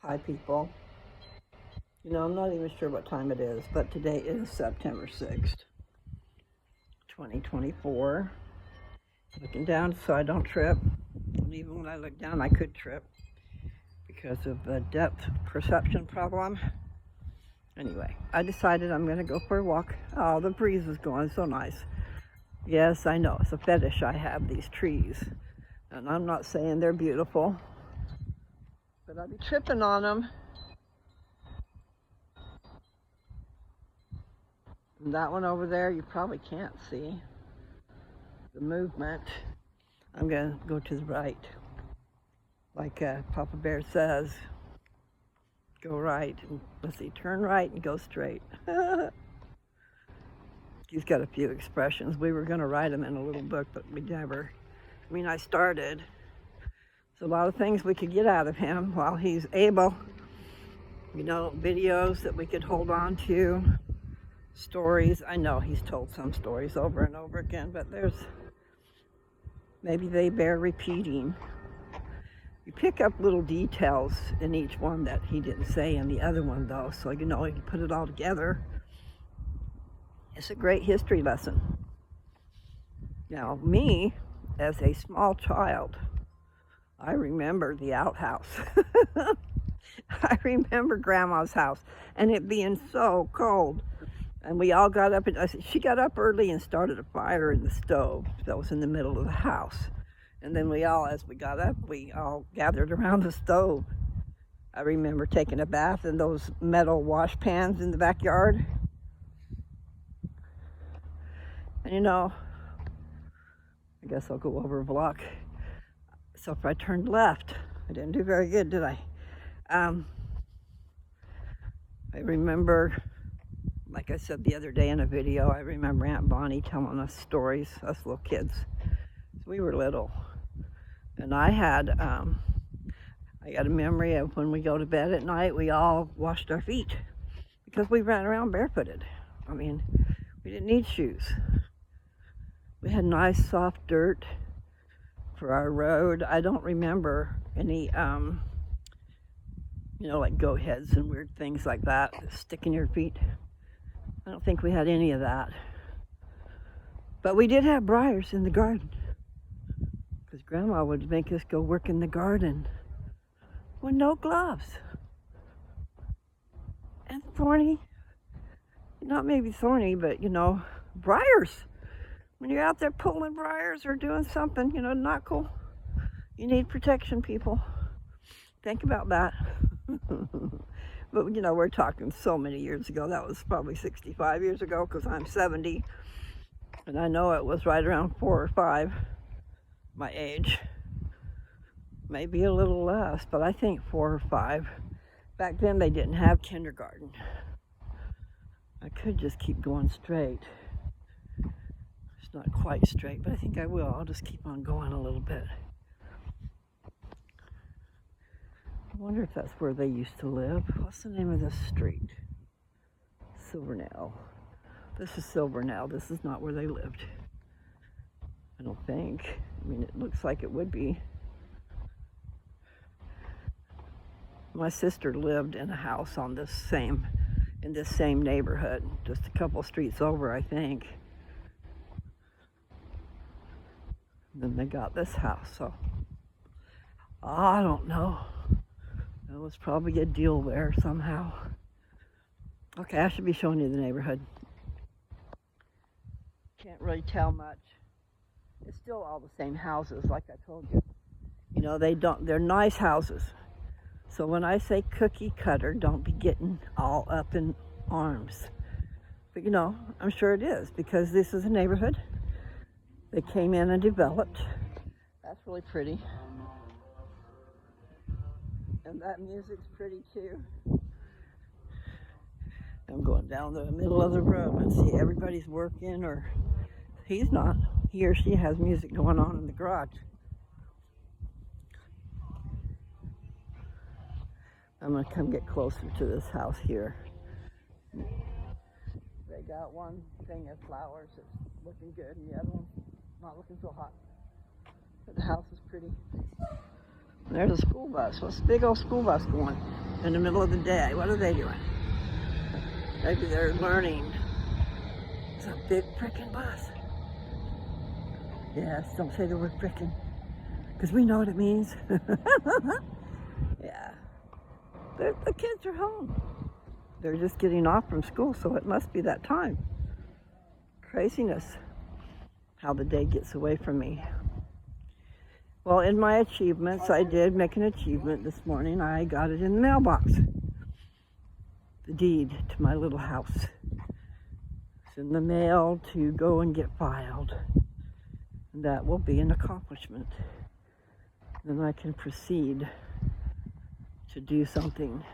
Hi, people. I'm not even sure what time it is, but today is September 6th, 2024. Looking down so I don't trip. And even when I look down, I could trip because of the depth perception problem. Anyway, I decided I'm going to go for a walk. Oh, the breeze is going so nice. Yes, I know. It's a fetish I have, these trees. And I'm not saying they're beautiful, but I'll be tripping on them. And that one over there, you probably can't see the movement. I'm going to go to the right. Like Papa Bear says, go right. And let's see, turn right and go straight. He's got a few expressions. We were going to write them in a little book, but we never. I started. There's a lot of things we could get out of him while he's able. Videos that we could hold on to, stories. I know he's told some stories over and over again, but maybe they bear repeating. You pick up little details in each one that he didn't say in the other one, though, so you can put it all together. It's a great history lesson. Now, me, as a small child, I remember the outhouse. I remember Grandma's house, and it being so cold. And we all got up, and she got up early and started a fire in the stove that was in the middle of the house. And then as we got up, we all gathered around the stove. I remember taking a bath in those metal wash pans in the backyard. And I guess I'll go over a block. So if I turned left, I didn't do very good, did I? I remember, like I said the other day in a video, I remember Aunt Bonnie telling us stories, us little kids. We were little. And I got a memory of when we go to bed at night, we all washed our feet because we ran around barefooted. We didn't need shoes. We had nice soft dirt for our road. I don't remember any, like goat heads and weird things like that stick in your feet. I don't think we had any of that. But we did have briars in the garden, because Grandma would make us go work in the garden with no gloves. And thorny, not maybe thorny, but briars. When you're out there pulling briars or doing something, not cool. You need protection, people. Think about that. But we're talking so many years ago. That was probably 65 years ago, because I'm 70. And I know it was right around 4 or 5, my age. Maybe a little less, but I think 4 or 5. Back then they didn't have kindergarten. I could just keep going straight. It's not quite straight, but I think I will. I'll just keep on going a little bit. I wonder if that's where they used to live. What's the name of this street? Silvernell. This is Silvernell. This is not where they lived, I don't think. It looks like it would be. My sister lived in a house in this same neighborhood, just a couple streets over, I think. Then they got this house, so I don't know. There was probably a deal there somehow. Okay, I should be showing you the neighborhood. Can't really tell much. It's still all the same houses, like I told you. They're nice houses. So when I say cookie cutter, don't be getting all up in arms. But I'm sure it is, because this is a neighborhood. They came in and developed. That's really pretty. And that music's pretty too. I'm going down the middle of the road and see everybody's working, or he's not. He or she has music going on in the garage. I'm going to come get closer to this house here. They got one thing of flowers that's looking good, and the other one's not looking so hot. But the house is pretty. And there's a school bus. What's the big old school bus going? in the middle of the day. What are they doing? Maybe they're learning. It's a big frickin' bus. Yes, don't say the word frickin', because we know what it means. Yeah. The kids are home. They're just getting off from school, so it must be that time. Craziness, how the day gets away from me. Well, in my achievements, I did make an achievement this morning. I got it in the mailbox. The deed to my little house. It's in the mail to go and get filed. And that will be an accomplishment. Then I can proceed to do something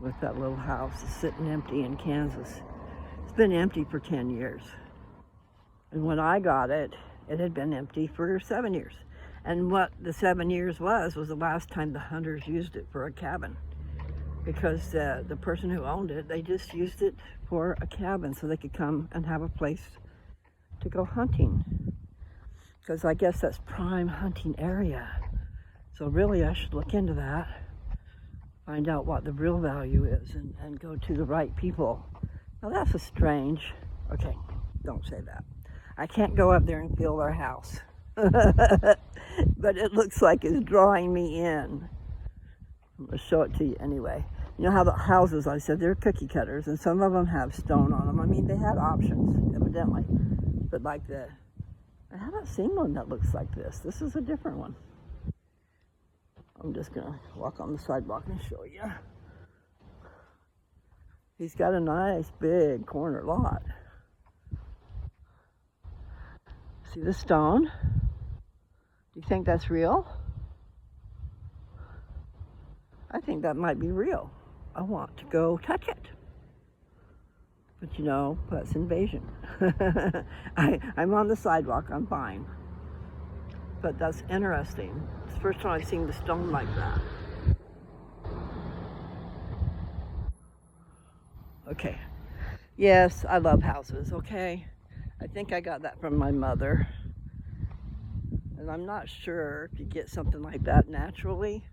with that little house. It's sitting empty in Kansas. It's been empty for 10 years. And when I got it, it had been empty for 7 years. And what the 7 years was the last time the hunters used it for a cabin. Because the person who owned it, they just used it for a cabin so they could come and have a place to go hunting. Because I guess that's prime hunting area. So really I should look into that, find out what the real value is, and go to the right people. Now that's a strange, okay, don't say that. I can't go up there and feel their house. But it looks like it's drawing me in. I'm going to show it to you anyway. You know how the houses, I said, they're cookie cutters, and some of them have stone on them. I mean, they had options, evidently. But like I haven't seen one that looks like this. This is a different one. I'm just going to walk on the sidewalk and show you. He's got a nice big corner lot. See the stone? Do you think that's real? I think that might be real. I want to go touch it. But you know, that's invasion. I'm on the sidewalk, I'm fine. But that's interesting. It's the first time I've seen the stone like that. Okay. Yes, I love houses, okay? I think I got that from my mother. And I'm not sure if you get something like that naturally.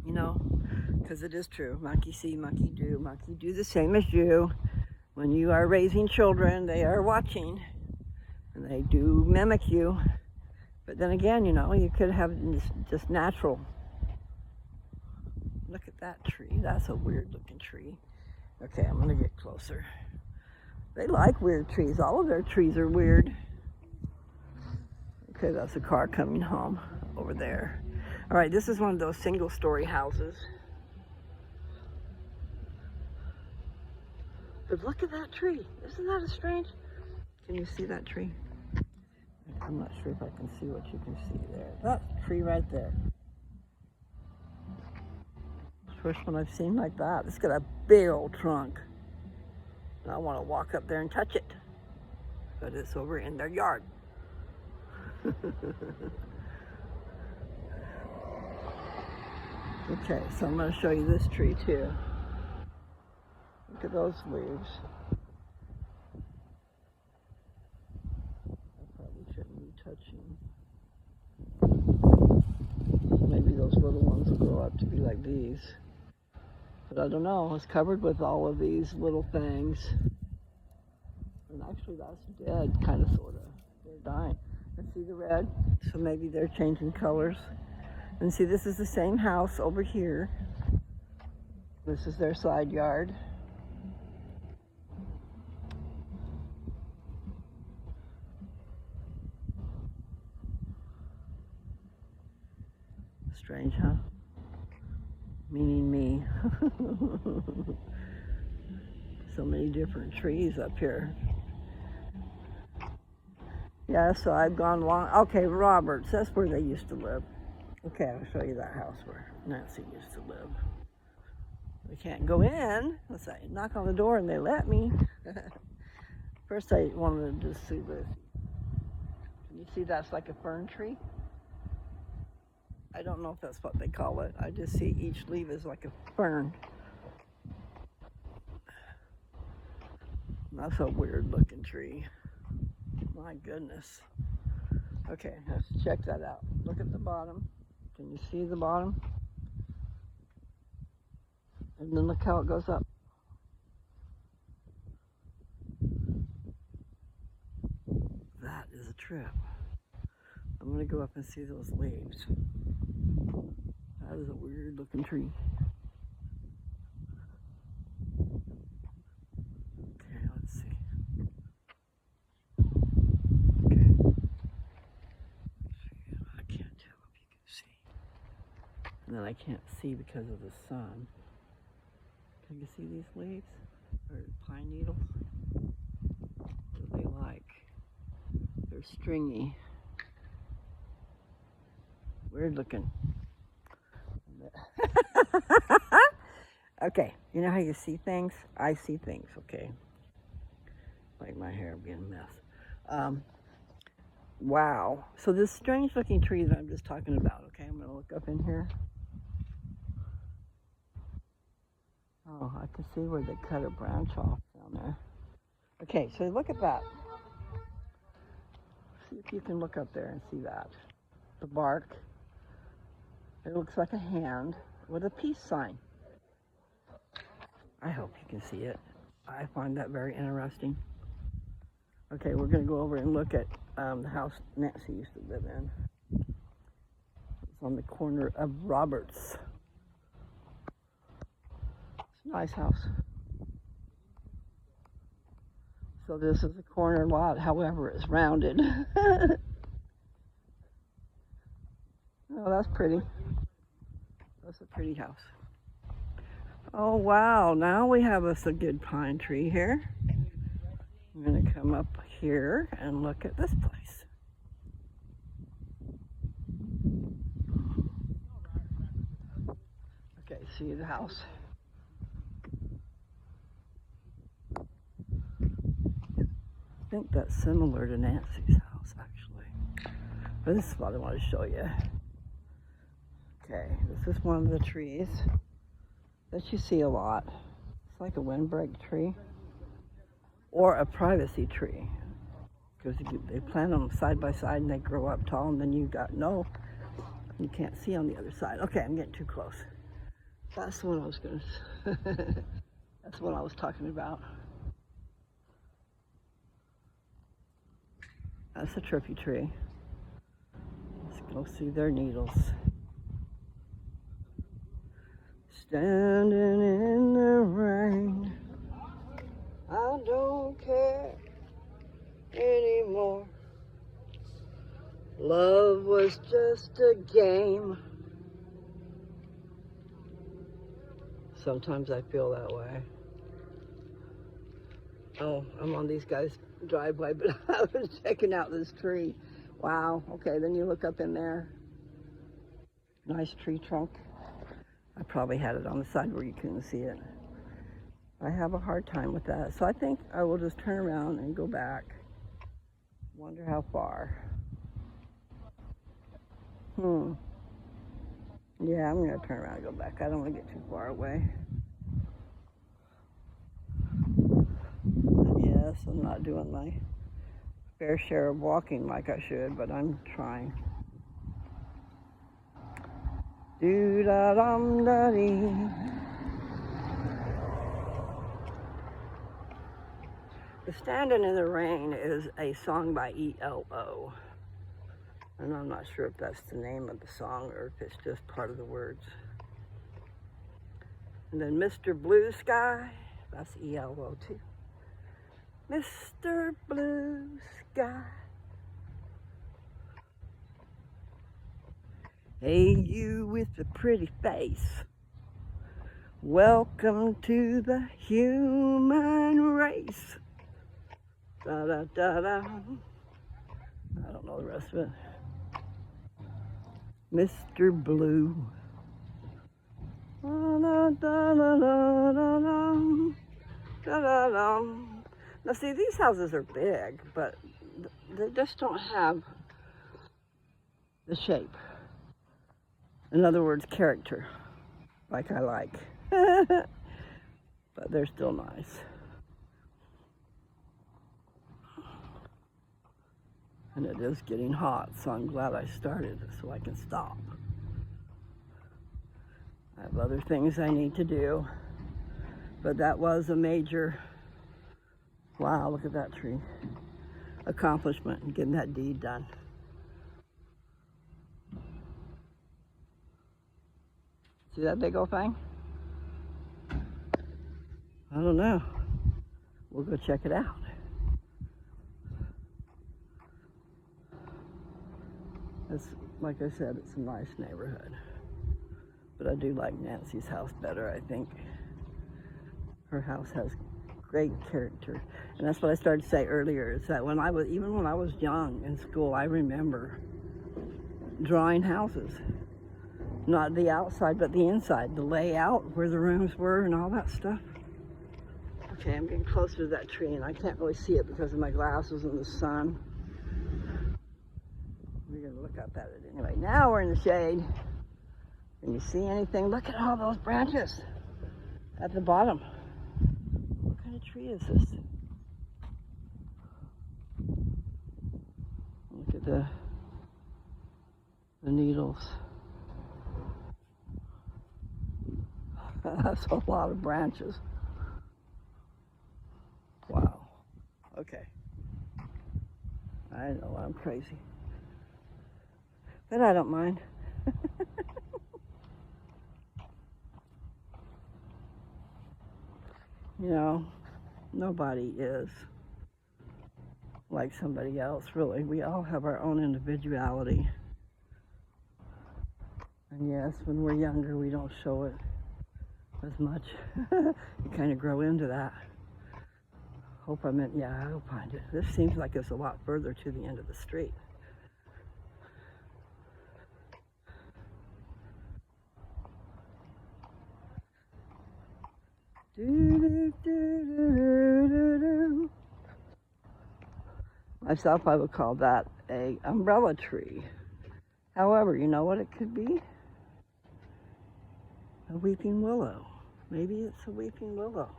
You know, because it is true. Monkey see, monkey do. Monkey do the same as you. When you are raising children, they are watching. And they do mimic you. But then again, you know, you could have just natural. Look at that tree. That's a weird looking tree. Okay, I'm going to get closer. They like weird trees. All of their trees are weird. Okay, that's a car coming home over there. All right, this is one of those single-story houses. But look at that tree. Isn't that a strange? Can you see that tree? I'm not sure if I can see what you can see there. That tree right there. First one I've seen like that. It's got a big old trunk. I want to walk up there and touch it. But it's over in their yard. Okay, so I'm going to show you this tree too. Look at those leaves. I probably shouldn't be touching. Maybe those little ones will grow up to be like these. But I don't know. It's covered with all of these little things. And actually that's dead, kind of, sort of. They're dying. And see the red? So maybe they're changing colors. And see, this is the same house over here. This is their side yard. Strange, huh? Meaning me. So many different trees up here. Yeah, so I've gone long. Okay, Roberts, that's where they used to live. Okay, I'll show you that house where Nancy used to live. We can't go in unless I knock on the door and they let me. First I wanted to just see this. Can you see that's like a fern tree? I don't know if that's what they call it. I just see each leaf is like a fern. That's a weird looking tree. My goodness. Okay, let's check that out. Look at the bottom. Can you see the bottom? And then look how it goes up. That is a trip. I'm going to go up and see those leaves. That is a weird looking tree. Okay, let's see. Okay. I can't tell if you can see. And then I can't see because of the sun. Can you see these leaves? Or pine needles? What are they like? They're stringy. Weird looking. Okay, you know how you see things? I see things, okay? Like my hair being a mess. Wow. So this strange looking tree that I'm just talking about, okay, I'm gonna look up in here. Oh, I can see where they cut a branch off down there. Okay, so look at that. See if you can look up there and see that. The bark. It looks like a hand with a peace sign. I hope you can see it. I find that very interesting. Okay, we're going to go over and look at the house Nancy used to live in. It's on the corner of Roberts. It's a nice house. So this is a corner lot, however, it's rounded. Oh, that's pretty. That's a pretty house. Oh, wow. Now we have us a good pine tree here. I'm going to come up here and look at this place. Okay, see the house. I think that's similar to Nancy's house, actually. But this is what I want to show you. Okay, this is one of the trees that you see a lot. It's like a windbreak tree or a privacy tree, because they plant them side by side and they grow up tall, and then you can't see on the other side. Okay, I'm getting too close. That's the one I was that's what I was talking about. That's a trippy tree. Let's go see their needles. Standing in the rain, I don't care anymore. Love was just a game. Sometimes I feel that way. Oh, I'm on these guys' driveway, but I was checking out this tree. Wow, okay, then you look up in there. Nice tree trunk. I probably had it on the side where you couldn't see it. I have a hard time with that. So I think I will just turn around and go back. Wonder how far. Yeah, I'm going to turn around and go back. I don't want to get too far away. Yes, I'm not doing my fair share of walking like I should, but I'm trying. Do-da-dum-da-dee. The Standing in the Rain is a song by ELO. And I'm not sure if that's the name of the song or if it's just part of the words. And then Mr. Blue Sky, that's ELO too. Mr. Blue Sky. Hey, you with the pretty face. Welcome to the human race. Da da da da. I don't know the rest of it. Mr. Blue. Da da da da da da da da da. Now see, these houses are big, but they just don't have the shape. In other words, character, like I like. But they're still nice. And it is getting hot, so I'm glad I started so I can stop. I have other things I need to do, but that was a major, wow, look at that tree, accomplishment in getting that deed done. See that big old thing? I don't know. We'll go check it out. It's, like I said, it's a nice neighborhood. But I do like Nancy's house better, I think. Her house has great character. And that's what I started to say earlier, is that even when I was young in school, I remember drawing houses. Not the outside, but the inside, the layout, where the rooms were and all that stuff. Okay, I'm getting closer to that tree and I can't really see it because of my glasses and the sun. We're gonna look up at it anyway. Now we're in the shade. Can you see anything? Look at all those branches at the bottom. What kind of tree is this? Look at the needles. That's a lot of branches. Wow. Okay. I know I'm crazy. But I don't mind. You know, nobody is like somebody else, really. We all have our own individuality. And yes, when we're younger, we don't show it as much. You kind of grow into that. I don't find it. This seems like it's a lot further to the end of the street. Myself, I would call that a umbrella tree. However, you know what it could be? A weeping willow. Maybe it's a weeping willow.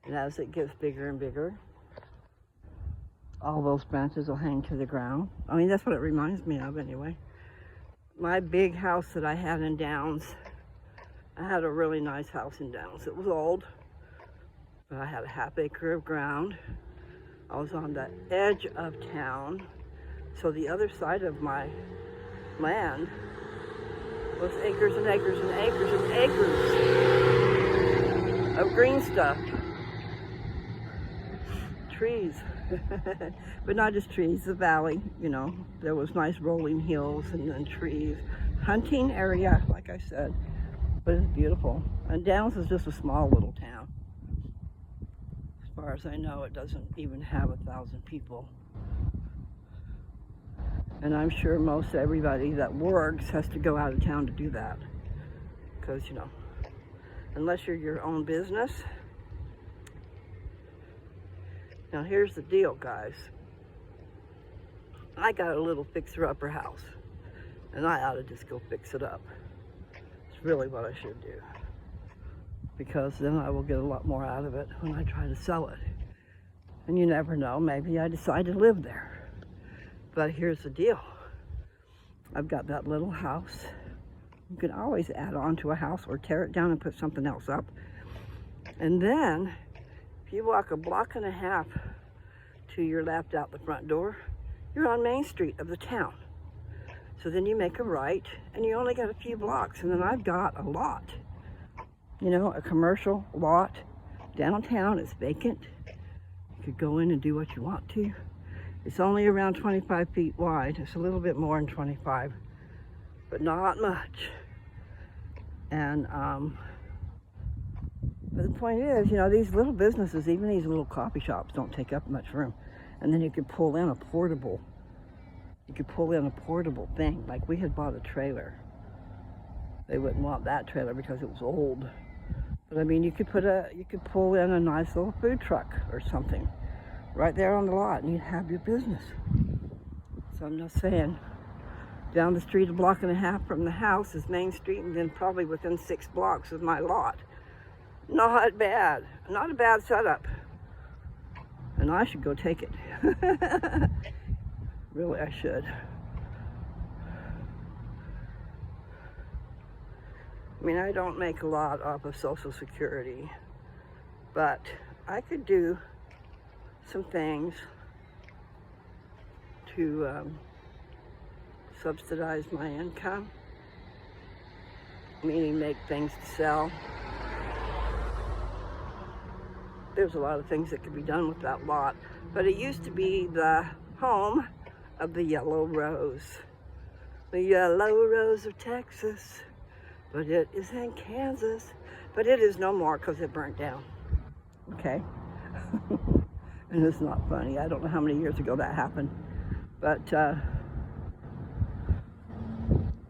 And as it gets bigger and bigger, all those branches will hang to the ground. I mean, that's what it reminds me of anyway. My big house that I had in Downs, I had a really nice house in Downs. It was old, but I had a half acre of ground. I was on the edge of town, so the other side of my land was acres and acres and acres and acres of green stuff. Trees. But not just trees, the valley, you know. There was nice rolling hills and then trees. Hunting area, like I said, but it's beautiful. And Downs is just a small little town. As far as I know, it doesn't even have 1,000 people. And I'm sure most everybody that works has to go out of town to do that. Because, you know, unless you're your own business. Now here's the deal, guys. I got a little fixer-upper house, and I ought to just go fix it up. It's really what I should do. Because then I will get a lot more out of it when I try to sell it. And you never know, maybe I decide to live there. But here's the deal. I've got that little house. You can always add on to a house or tear it down and put something else up. And then, if you walk 1.5 blocks to your left out the front door, you're on Main Street of the town. So then you make a right, and you only got a few blocks, and then I've got a lot. You know, a commercial lot downtown. It's vacant. You could go in and do what you want to. It's only around 25 feet wide. It's a little bit more than 25, but not much. And but the point is, you know, these little businesses, even these little coffee shops, don't take up much room. And then you could pull in a portable thing. Like we had bought a trailer. They wouldn't want that trailer because it was old. But I mean, you could pull in a nice little food truck or something right there on the lot, and you'd have your business. So I'm just saying, down the street 1.5 blocks from the house is Main Street, and then probably within 6 blocks is my lot. Not bad. Not a bad setup. And I should go take it. Really, I should. I mean, I don't make a lot off of Social Security, but I could do some things to subsidize my income, meaning make things to sell. There's a lot of things that could be done with that lot, but it used to be the home of the Yellow Rose. The Yellow Rose of Texas, but it is in Kansas. But it is no more because it burnt down. Okay? And it's not funny. I don't know how many years ago that happened, but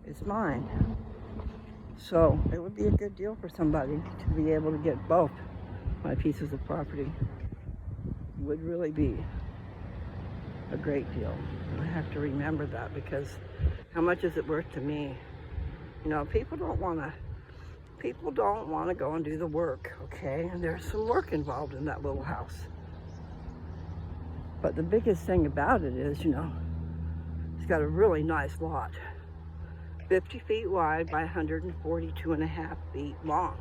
it's mine. So it would be a good deal for somebody to be able to get both my pieces of property. It would really be a great deal. And I have to remember that, because how much is it worth to me? You know, people don't want to go and do the work, okay? And there's some work involved in that little house. But the biggest thing about it is, you know, it's got a really nice lot. 50 feet wide by 142.5 feet long.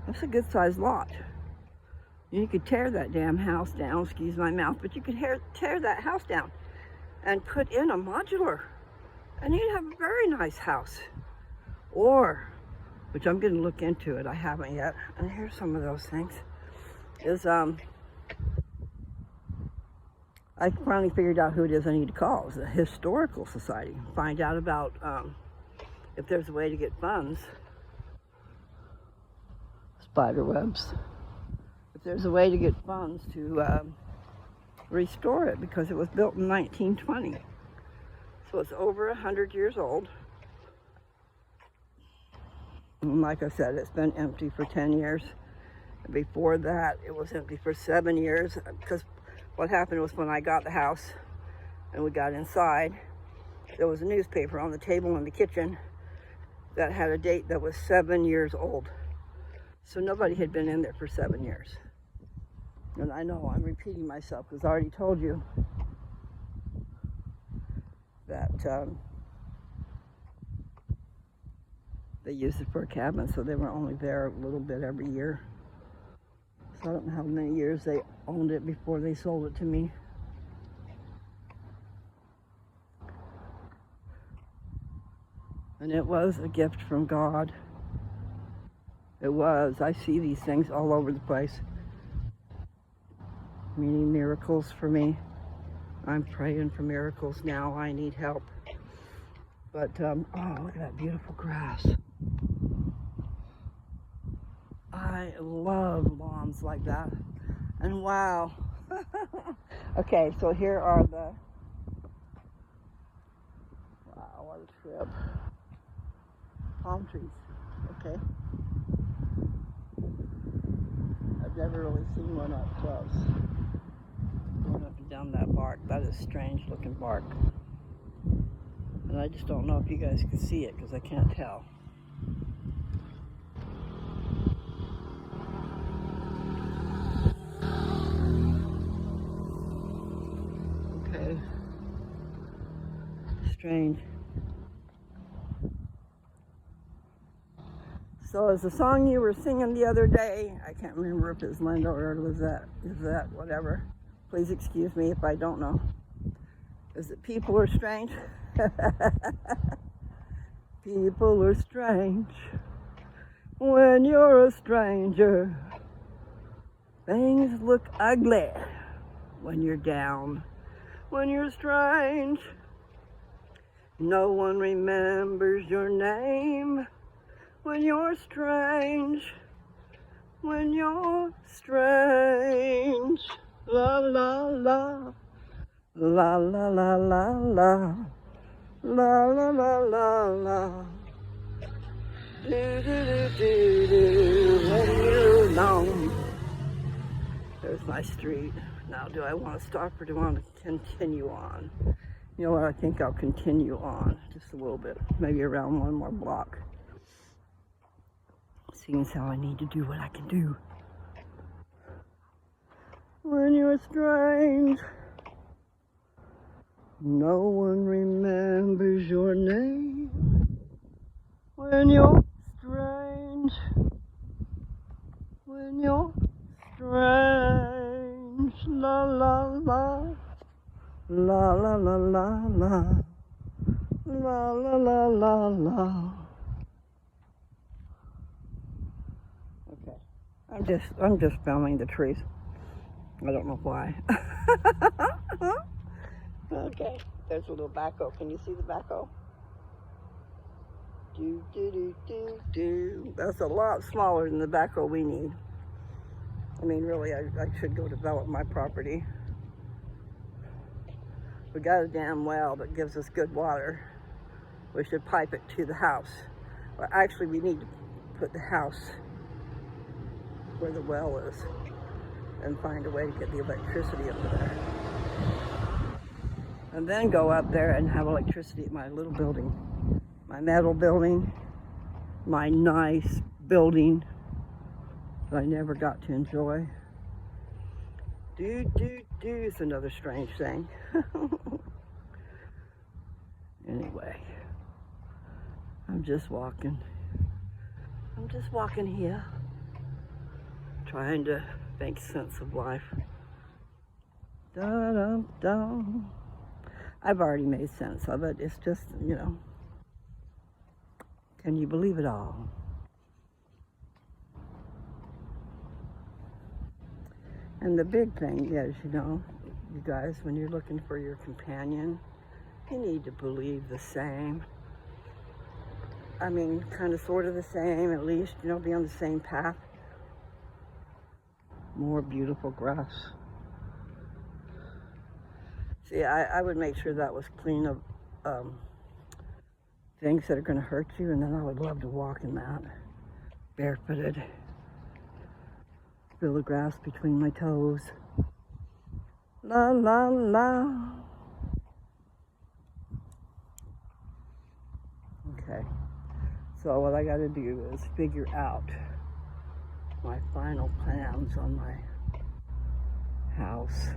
That's a good sized lot. You could tear that damn house down, excuse my mouth, but you could tear that house down and put in a modular, and you'd have a very nice house. Or, which I'm going to look into it, I haven't yet, and here's some of those things, is I finally figured out who it is I need to call. It's the Historical Society. Find out about if there's a way to get funds. Spider webs. If there's a way to get funds to restore it, because it was built in 1920. So it's over 100 years old. And like I said, it's been empty for 10 years. Before that, it was empty for 7 years, because what happened was when I got the house and we got inside, there was a newspaper on the table in the kitchen that had a date that was 7 years old. So nobody had been in there for 7 years. And I know I'm repeating myself, because I already told you that they used it for a cabin, so they were only there a little bit every year. So I don't know how many years they owned it before they sold it to me. And it was a gift from God. It was. I see these things all over the place, meaning miracles for me. I'm praying for miracles now. I need help. But, oh, look at that beautiful grass. I love lawns like that. And wow. Okay, so here are the, wow, what a trip. Palm trees, okay? I've never really seen one up close. Going up and down that bark, that is strange looking bark. And I just don't know if you guys can see it, because I can't tell. Okay. Strange. So is the song you were singing the other day, I can't remember if it's Linda or Lizette, whatever. Please excuse me if I don't know. Is it People Are Strange? People are strange when you're a stranger. Things look ugly when you're down, when you're strange. No one remembers your name when you're strange, when you're strange. La la la, la la la la la, la la la la la. Do do do do do, when you're alone. There's my street. Now, do I want to stop or do I want to continue on? You know what, I think I'll continue on just a little bit, maybe around one more block. Seeing as how I need to do what I can do. when you're strange. No one remembers your name when you're strange. When you're strange. La la la. La la la la la. La la la la la. Okay. I'm just filming the trees. I don't know why. Okay. There's a little backhoe. Can you see the backhoe? Do do do do do. That's a lot smaller than the backhoe we need. I mean, really, I should go develop my property. We got a damn well that gives us good water. We should pipe it to the house. Well, actually, we need to put the house where the well is and find a way to get the electricity up there. And then go up there and have electricity at my little building. My metal building, my nice building that I never got to enjoy. It's another strange thing. Anyway, I'm just walking here, trying to make sense of life. Da-dum-dum. I've already made sense of it. It's just, you know, can you believe it all? And the big thing is, you know, you guys, when you're looking for your companion, you need to believe the same. I mean, kind of sort of the same, at least, you know, be on the same path. More beautiful grass. See, I would make sure that was clean of things that are going to hurt you, and then I would love to walk in that, barefooted. Feel the grass between my toes. La la la. Okay, so what I got to do is figure out my final plans on my house.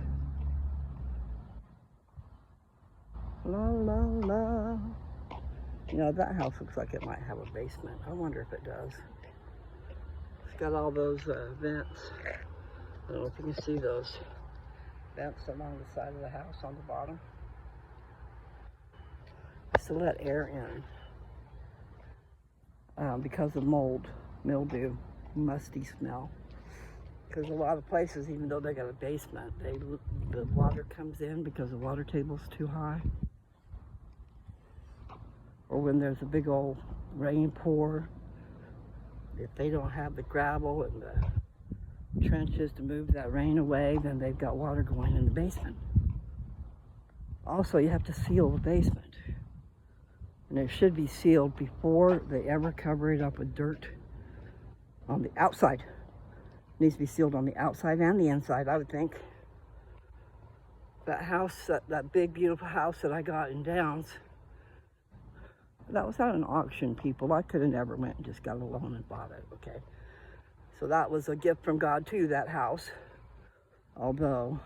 La la la. You know, that house looks like it might have a basement. I wonder if it does. It's got all those vents. I don't know if you can see those vents along the side of the house on the bottom. Just to let air in. Because of mold, mildew, musty smell. Because a lot of places, even though they got a basement, the water comes in because the water table's too high. Or when there's a big old rain pour, if they don't have the gravel and the trenches to move that rain away, then they've got water going in the basement. Also, you have to seal the basement. And it should be sealed before they ever cover it up with dirt on the outside. It needs to be sealed on the outside and the inside, I would think. That house, that big, beautiful house that I got in Downs, that was at an auction, people. I could have never went and just got a loan and bought it, okay? So that was a gift from God too, that house. Although,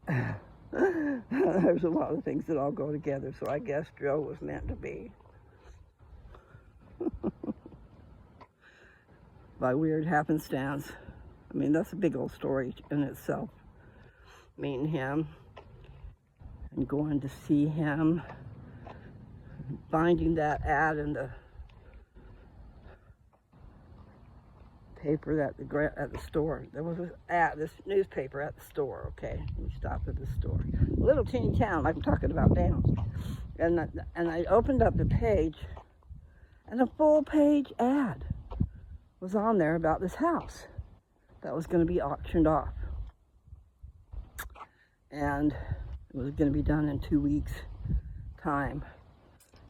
there's a lot of things that all go together, so I guess Joe was meant to be. By weird happenstance. I mean, that's a big old story in itself. Meeting him and going to see him. Finding that ad in the paper at the store. There was this newspaper at the store, okay? We stopped at the store. Little teeny town, like I'm talking about Downs. And I opened up the page, and a full-page ad was on there about this house that was going to be auctioned off. And it was going to be done in 2 weeks' time.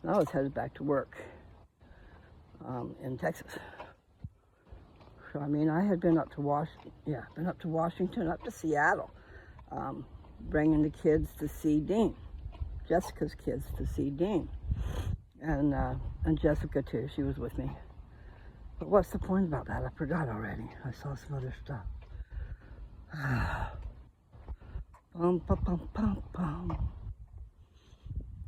And I was headed back to work in Texas. So, I mean, I had been up to Washington, up to Seattle, bringing the kids to see Dean, Jessica's kids to see Dean, and Jessica too. She was with me. But what's the point about that? I forgot already. I saw some other stuff. Bum, bum, bum, bum, bum.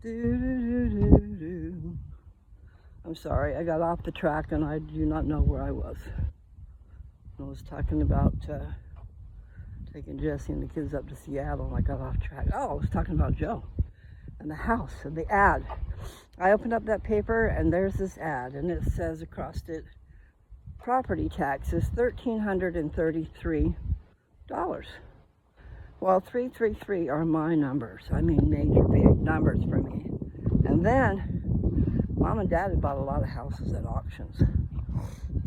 Do, do, do, do, do. I'm sorry, I got off the track and I do not know where I was. I was talking about taking Jesse and the kids up to Seattle, and I got off track. Oh, I was talking about Joe and the house and the ad. I opened up that paper and there's this ad, and it says across it, property taxes $1,333. Well, 333 are my numbers. I mean, major big numbers for me. And then Mom and Dad had bought a lot of houses at auctions,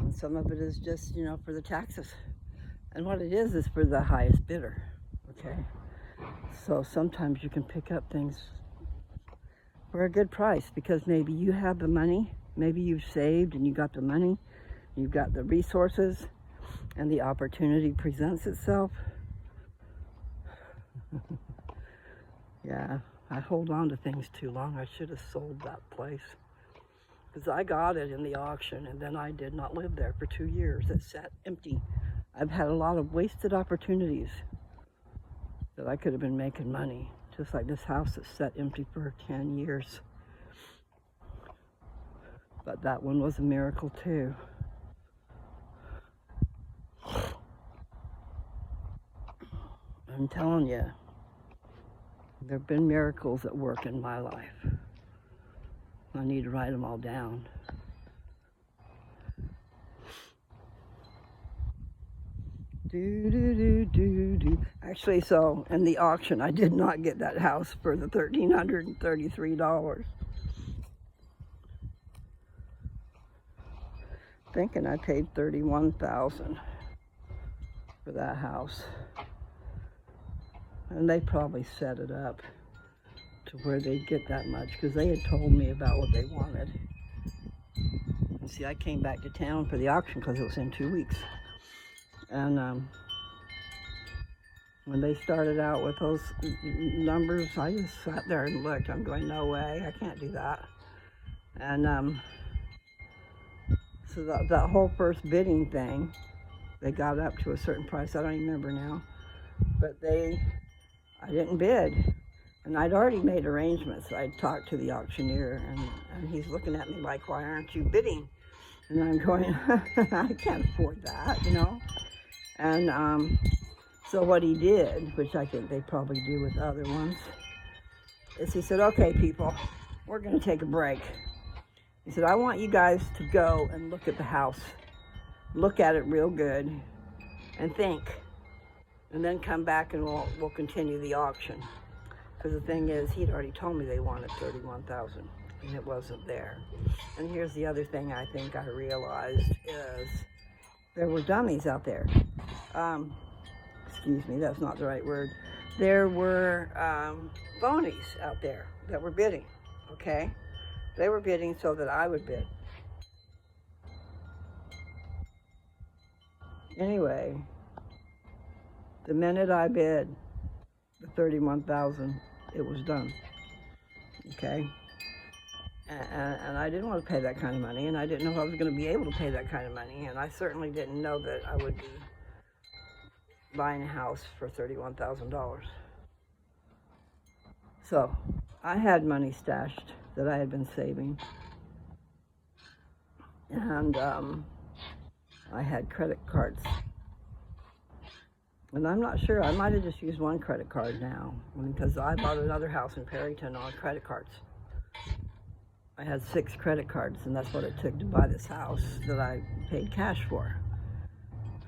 and some of it is just, for the taxes. And what it is for the highest bidder, okay? So sometimes you can pick up things for a good price because maybe you have the money, maybe you've saved and you got the money, you've got the resources, and the opportunity presents itself. Yeah, I hold on to things too long. I should have sold that place because I got it in the auction, and then I did not live there for 2 years. It sat empty. I've had a lot of wasted opportunities that I could have been making money, just like this house that sat empty for 10 years. But that one was a miracle too. I'm telling you, there have been miracles at work in my life. I need to write them all down. Do, do, do, do, do. Actually, so in the auction, I did not get that house for the $1,333. Thinking I paid $31,000 for that house. And they probably set it up to where they'd get that much because they had told me about what they wanted. And see, I came back to town for the auction because it was in 2 weeks. And when they started out with those numbers, I just sat there and looked. I'm going, no way, I can't do that. And so that whole first bidding thing, they got up to a certain price. I don't even remember now. But I didn't bid. And I'd already made arrangements. I'd talked to the auctioneer, and he's looking at me like, why aren't you bidding? And I'm going, I can't afford that, And so what he did, which I think they probably do with other ones, is he said, okay, people, we're going to take a break. He said, I want you guys to go and look at the house. Look at it real good and think. And then come back and we'll continue the auction. Because the thing is, he'd already told me they wanted $31,000, and it wasn't there. And here's the other thing I think I realized is there were dummies out there. Excuse me, that's not the right word. There were phonies out there that were bidding, okay? They were bidding so that I would bid. Anyway, the minute I bid the $31,000, it was done, okay? And I didn't want to pay that kind of money, and I didn't know if I was going to be able to pay that kind of money, and I certainly didn't know that I would be buying a house for $31,000. So I had money stashed that I had been saving, and I had credit cards. And I'm not sure, I might have just used one credit card now, because I bought another house in Perryton on credit cards. I had 6 credit cards, and that's what it took to buy this house that I paid cash for.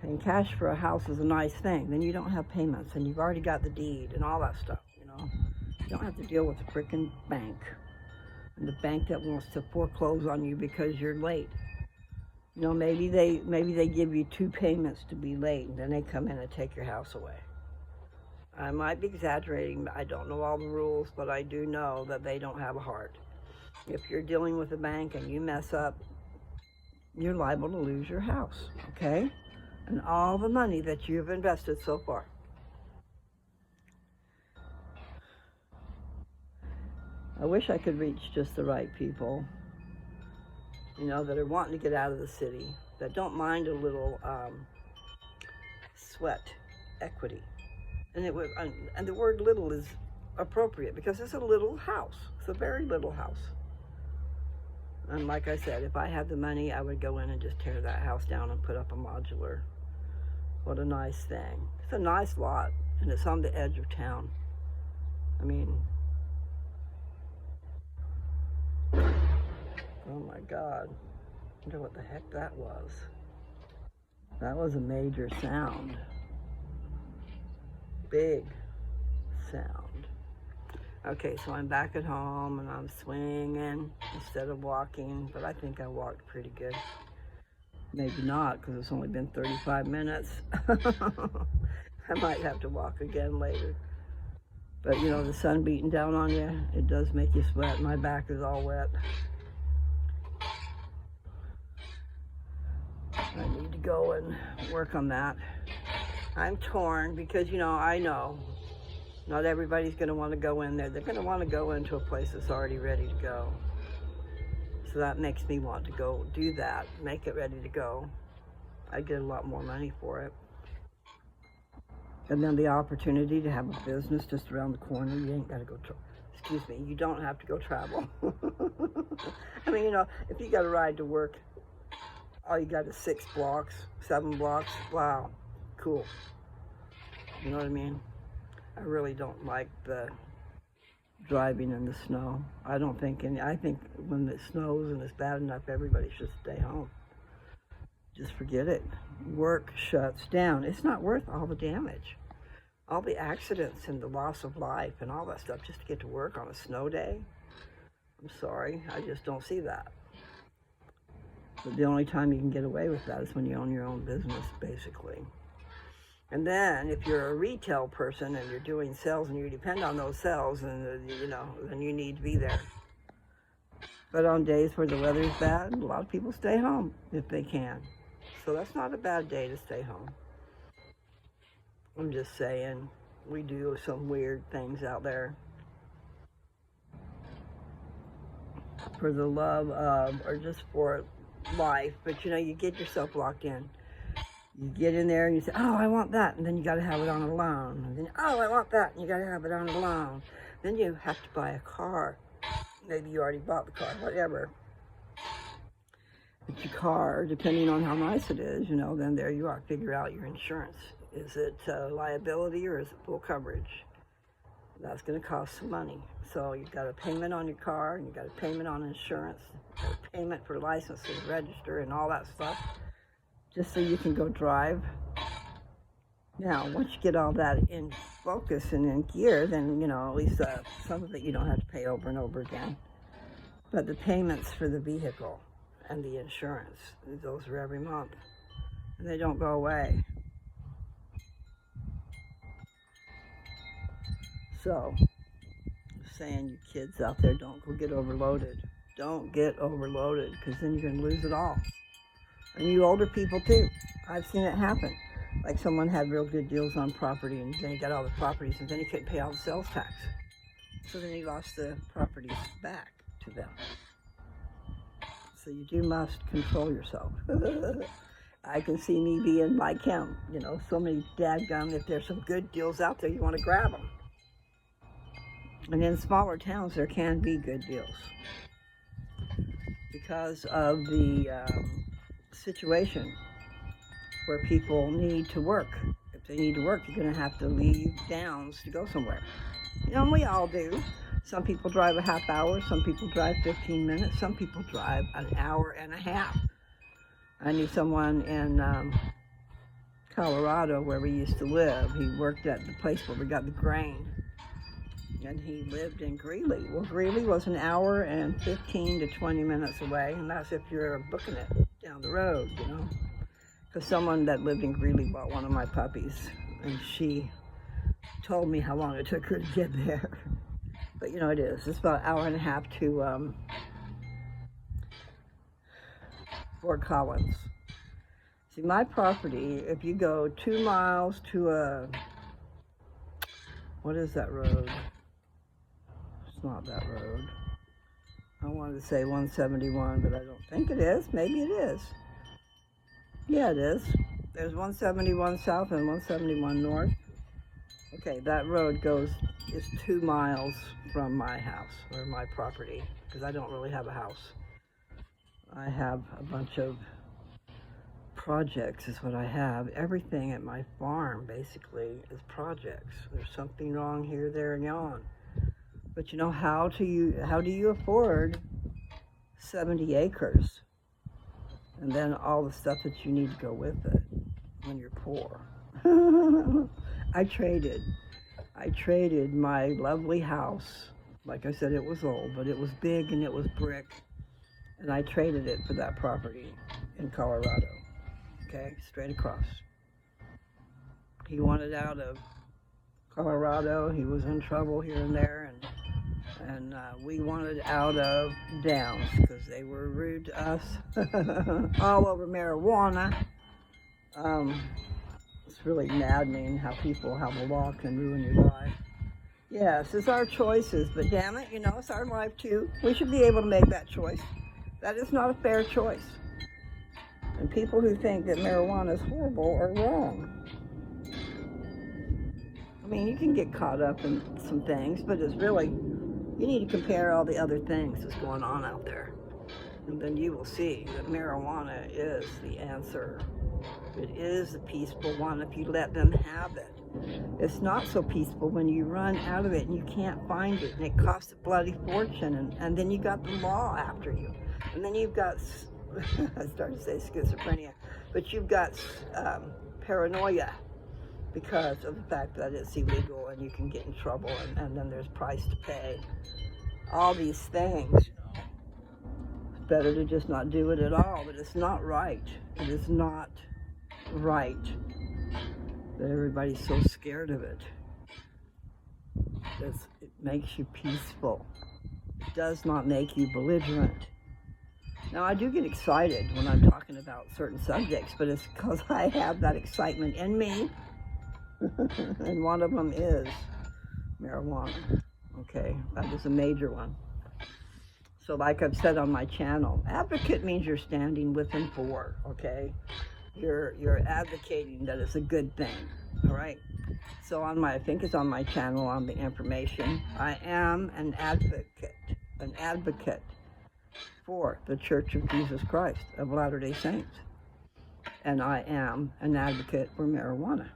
Paying cash for a house is a nice thing. Then you don't have payments, and you've already got the deed and all that stuff, You don't have to deal with a freaking bank, and the bank that wants to foreclose on you because you're late. Maybe they give you 2 payments to be late, and then they come in and take your house away. I might be exaggerating, I don't know all the rules, but I do know that they don't have a heart. If you're dealing with a bank and you mess up, you're liable to lose your house, okay? And all the money that you've invested so far. I wish I could reach just the right people, that are wanting to get out of the city, that don't mind a little sweat equity. And and the word little is appropriate because it's a little house. It's a very little house. And like I said, if I had the money, I would go in and just tear that house down and put up a modular. What a nice thing. It's a nice lot, and it's on the edge of town. I mean, oh my God. I wonder what the heck that was. That was a major sound. Big sound. Okay, so I'm back at home and I'm swinging instead of walking, but I think I walked pretty good. Maybe not, because it's only been 35 minutes. I might have to walk again later. But you know, the sun beating down on you, it does make you sweat. My back is all wet. I need to go and work on that. I'm torn because, you know, I know not everybody's going to want to go in there. They're going to want to go into a place that's already ready to go. So that makes me want to go do that, make it ready to go. I get a lot more money for it. And then the opportunity to have a business just around the corner. You ain't got to go, excuse me, you don't have to go travel. I mean, you know, if you got to ride to work, all you got is 6 blocks, 7 blocks. Wow, cool. You know what I mean? I really don't like the driving in the snow. I don't think I think when it snows and it's bad enough, everybody should stay home. Just forget it. Work shuts down. It's not worth all the damage, all the accidents and the loss of life and all that stuff just to get to work on a snow day. I'm sorry, I just don't see that. But the only time you can get away with that is when you own your own business, basically. And then if you're a retail person and you're doing sales and you depend on those sales, and you know, then you need to be there. But on days where the weather's bad, a lot of people stay home if they can. So that's not a bad day to stay home. I'm just saying, we do some weird things out there for the love of, or just for life. But you know, you get yourself locked in. You get in there and you say, oh, I want that, and then you got to have it on a loan. And then, oh, I want that, and you got to have it on a loan. Then you have to buy a car. Maybe you already bought the car, whatever. But your car, depending on how nice it is, you know, then there you are. Figure out your insurance. Is it liability or is it full coverage? That's going to cost some money. So you've got a payment on your car, and you've got a payment on insurance, a payment for license and register and all that stuff, just so you can go drive. Now, once you get all that in focus and in gear, then, you know, at least some of it you don't have to pay over and over again. But the payments for the vehicle and the insurance, those are every month, and they don't go away. So, I'm saying, you kids out there, don't go get overloaded. Don't get overloaded, because then you're going to lose it all. And you older people too. I've seen it happen. Like someone had real good deals on property, and then he got all the properties, and then he couldn't pay all the sales tax. So then he lost the properties back to them. So you must control yourself. I can see me being like him. You know, so many dadgum, if there's some good deals out there, you want to grab them. And in smaller towns, there can be good deals because of the situation where people need to work. If they need to work, you're going to have to leave towns to go somewhere. You know, we all do. Some people drive a half hour, some people drive 15 minutes, some people drive an hour and a half. I knew someone in Colorado where we used to live. He worked at the place where we got the grain, and he lived in Greeley. Well, Greeley was an hour and 15 to 20 minutes away, and that's if you're booking it down the road, you know. Because someone that lived in Greeley bought one of my puppies, and she told me how long it took her to get there. But, you know, it is. It's about an hour and a half to Fort Collins. See, my property, if you go 2 miles to what is that road? It's not that road. I wanted to say 171, but I don't think it is. Maybe it is. Yeah, it is. There's 171 south and 171 north. Okay, that road is 2 miles from my house or my property, because I don't really have a house. I have a bunch of projects is what I have. Everything at my farm basically is projects. There's something wrong here, there, and yon. But you know, how do you afford 70 acres and then all the stuff that you need to go with it when you're poor? I traded my lovely house. Like I said, it was old, but it was big and it was brick. And I traded it for that property in Colorado. Okay, straight across. He wanted out of Colorado. He was in trouble here and there, and we wanted out of Downs because they were rude to us. All over marijuana. It's really maddening how the law can ruin your life. Yes, it's our choices, but damn it, it's our life too. We should be able to make that choice. That is not a fair choice. And people who think that marijuana is horrible are wrong. I mean, you can get caught up in some things, but you need to compare all the other things that's going on out there. And then you will see that marijuana is the answer. It is the peaceful one if you let them have it. It's not so peaceful when you run out of it and you can't find it, and it costs a bloody fortune, and then you got the law after you. And then you've got, I started to say schizophrenia, but you've got paranoia because of the fact that it's illegal and you can get in trouble, and then there's price to pay. All these things, it's better to just not do it at all, but it's not right. It is not right that everybody's so scared of it. It makes you peaceful. It does not make you belligerent. Now, I do get excited when I'm talking about certain subjects, but it's because I have that excitement in me. And one of them is marijuana. Okay, that is a major one. So like I've said on my channel, advocate means you're standing with and for, okay? You're advocating that it's a good thing, all right? So I think it's on my channel, on the information, I am an advocate for the Church of Jesus Christ of Latter-day Saints. And I am an advocate for marijuana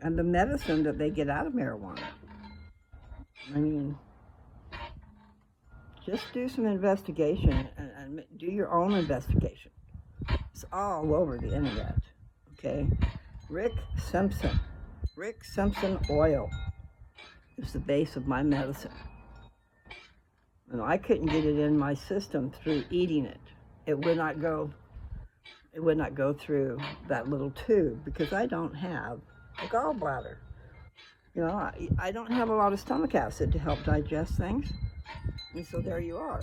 and the medicine that they get out of marijuana. I mean, just do some investigation and do your own investigation. It's all over the internet, okay? Rick Simpson oil is the base of my medicine. And I couldn't get it in my system through eating it. It would not go through that little tube because I don't have a gallbladder. I don't have a lot of stomach acid to help digest things. And so there you are.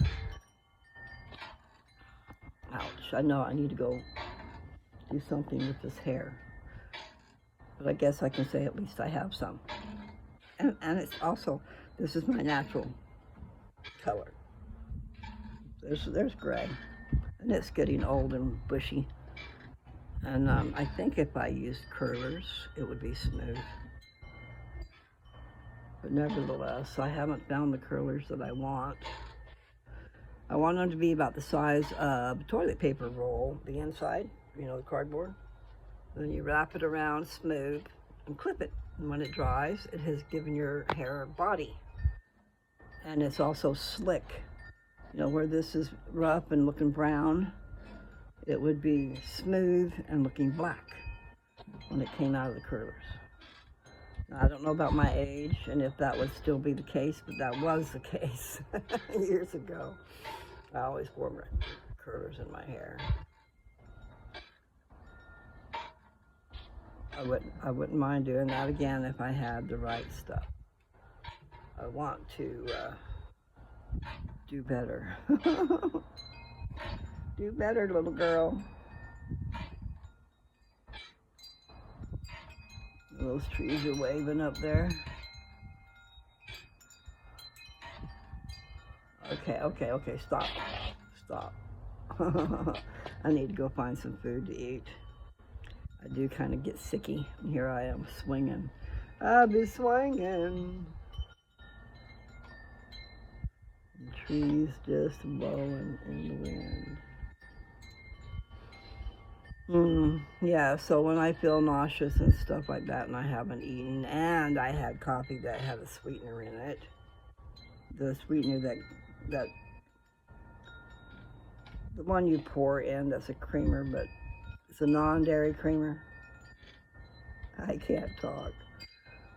Ouch, I know I need to go do something with this hair. But I guess I can say at least I have some. And it's also, this is my natural color. There's gray. And it's getting old and bushy. And I think if I used curlers, it would be smooth. But nevertheless, I haven't found the curlers that I want. I want them to be about the size of a toilet paper roll, the inside, the cardboard. Then you wrap it around smooth and clip it. And when it dries, it has given your hair a body. And it's also slick. Where this is rough and looking brown, it would be smooth and looking black when it came out of the curlers. Now, I don't know about my age and if that would still be the case, but that was the case years ago. I always wore my curlers in my hair. I wouldn't mind doing that again if I had the right stuff. I want to do better. Do better, little girl. Those trees are waving up there. Okay, stop. I need to go find some food to eat. I do kind of get sicky. And here I am swinging. I'll be swinging. The trees just blowing in the wind. Yeah, so when I feel nauseous and stuff like that and I haven't eaten and I had coffee that had a sweetener in it, the sweetener that the one you pour in that's a creamer, but it's a non-dairy creamer. I can't talk.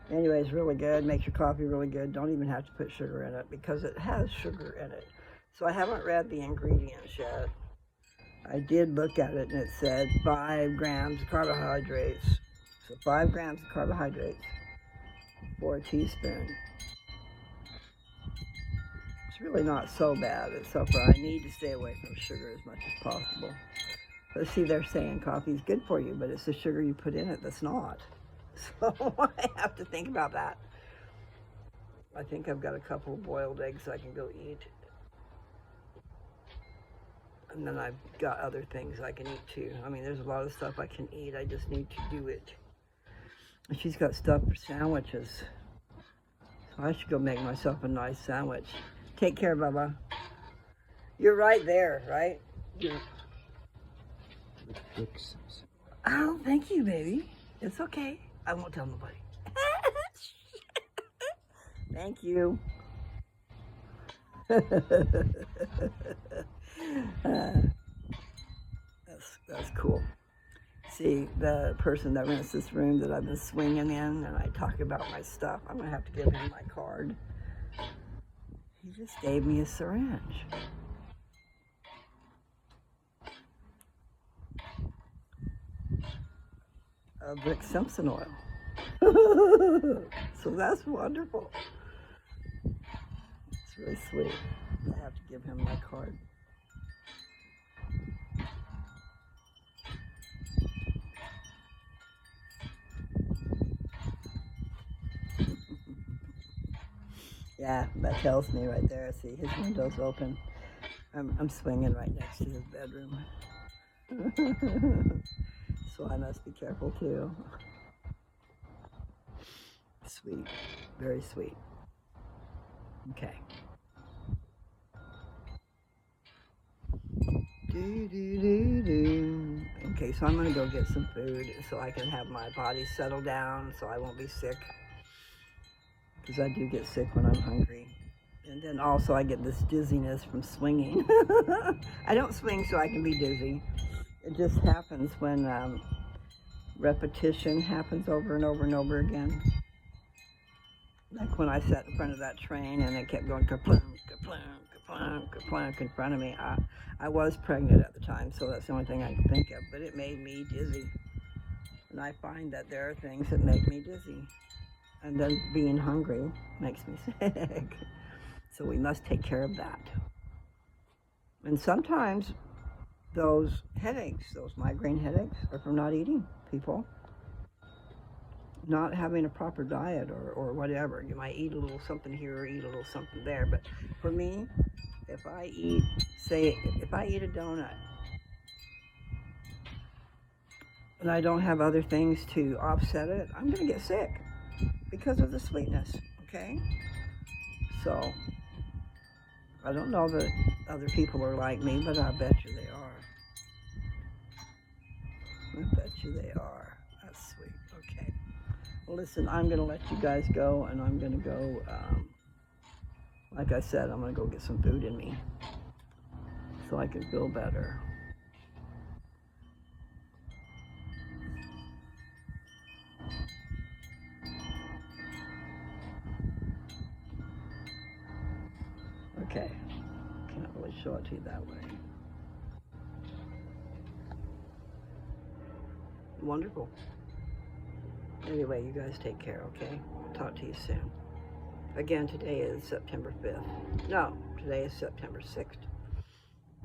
Anyway, it's really good. Makes your coffee really good. Don't even have to put sugar in it because it has sugar in it. So I haven't read the ingredients yet. I did look at it and it said 5 grams of carbohydrates. So 5 grams of carbohydrates for a teaspoon. It's really not so bad, except for I need to stay away from sugar as much as possible. But see, they're saying coffee is good for you, but it's the sugar you put in it that's not. So I have to think about that. I think I've got a couple of boiled eggs I can go eat. And then I've got other things I can eat too. I mean, there's a lot of stuff I can eat. I just need to do it. And she's got stuff for sandwiches. So I should go make myself a nice sandwich. Take care, Bubba. You're right there, right? Oh, thank you, baby. It's okay. I won't tell nobody. Thank you. That's cool. See, the person that rents this room that I've been swinging in and I talk about my stuff, I'm going to have to give him my card. He just gave me a syringe. Of Rick Simpson oil. So that's wonderful. It's really sweet. I have to give him my card. Yeah, that tells me right there. See, his window's open. I'm swinging right next to his bedroom. So I must be careful too. Sweet, very sweet. Okay. Okay, so I'm gonna go get some food so I can have my body settle down so I won't be sick. Because I do get sick when I'm hungry. And then also I get this dizziness from swinging. I don't swing so I can be dizzy. It just happens when repetition happens over and over and over again. Like when I sat in front of that train and it kept going ka-plunk, ka-plunk, ka-plunk, ka-plunk in front of me. I was pregnant at the time, so that's the only thing I can think of. But it made me dizzy. And I find that there are things that make me dizzy. And then being hungry makes me sick. So we must take care of that. And sometimes those headaches, those migraine headaches, are from not eating, people. Not having a proper diet or whatever. You might eat a little something here or eat a little something there. But for me, if I eat a donut and I don't have other things to offset it, I'm going to get sick because of the sweetness, okay? So, I don't know that other people are like me, but I bet you they are. I bet you they are. That's sweet. Okay. Well, listen, I'm going to let you guys go, and I'm going to go, like I said, I'm going to go get some food in me so I can feel better. Okay. Can't really show it to you that way. Wonderful. Anyway, you guys take care, okay? I'll talk to you soon. Again, today is September 5th. No, today is September 6th.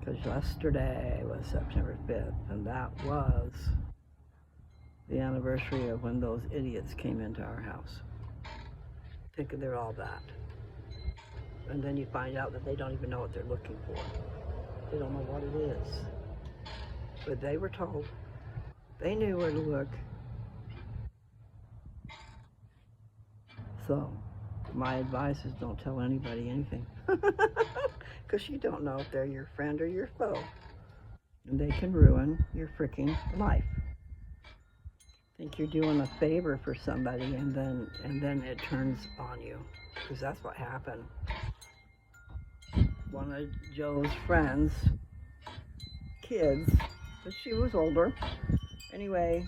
Because yesterday was September 5th, and that was the anniversary of when those idiots came into our house. Thinking they're all that. And then you find out that they don't even know what they're looking for. They don't know what it is. But they were told. They knew where to look. So, my advice is don't tell anybody anything. Because you don't know if they're your friend or your foe. And they can ruin your freaking life. Think you're doing a favor for somebody and then it turns on you. Because that's what happened. One of Joe's friends, kids, but she was older. Anyway,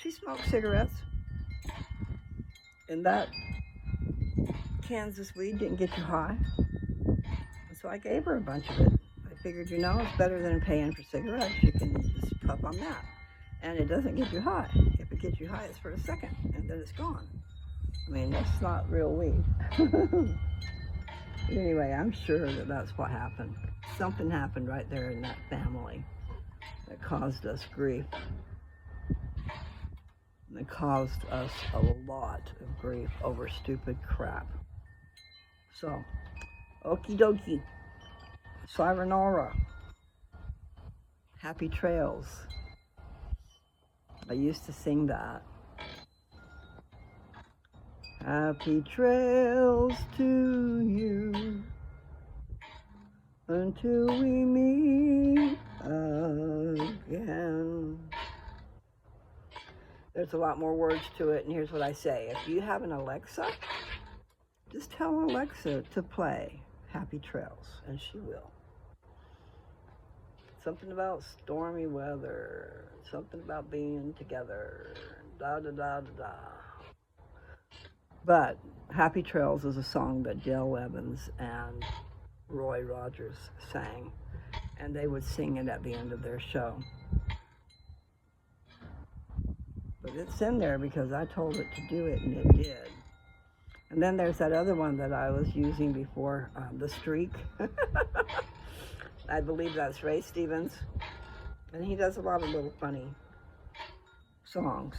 she smoked cigarettes. And that Kansas weed didn't get you high. And so I gave her a bunch of it. I figured, it's better than paying for cigarettes. You can just puff on that. And it doesn't get you high. If it gets you high, it's for a second, and then it's gone. I mean, that's not real weed. Anyway, I'm sure that that's what happened. Something happened right there in that family that caused us grief. And it caused us a lot of grief over stupid crap. So, okie dokie. Sayonara. Happy trails. I used to sing that. Happy trails to you until we meet again. There's a lot more words to it, and here's what I say. If you have an Alexa, just tell Alexa to play Happy Trails, and she will. Something about stormy weather, something about being together, da da da da da. But Happy Trails is a song that Dale Evans and Roy Rogers sang, and they would sing it at the end of their show. But it's in there because I told it to do it, and it did. And then there's that other one that I was using before, The Streak. I believe that's Ray Stevens. And he does a lot of little funny songs.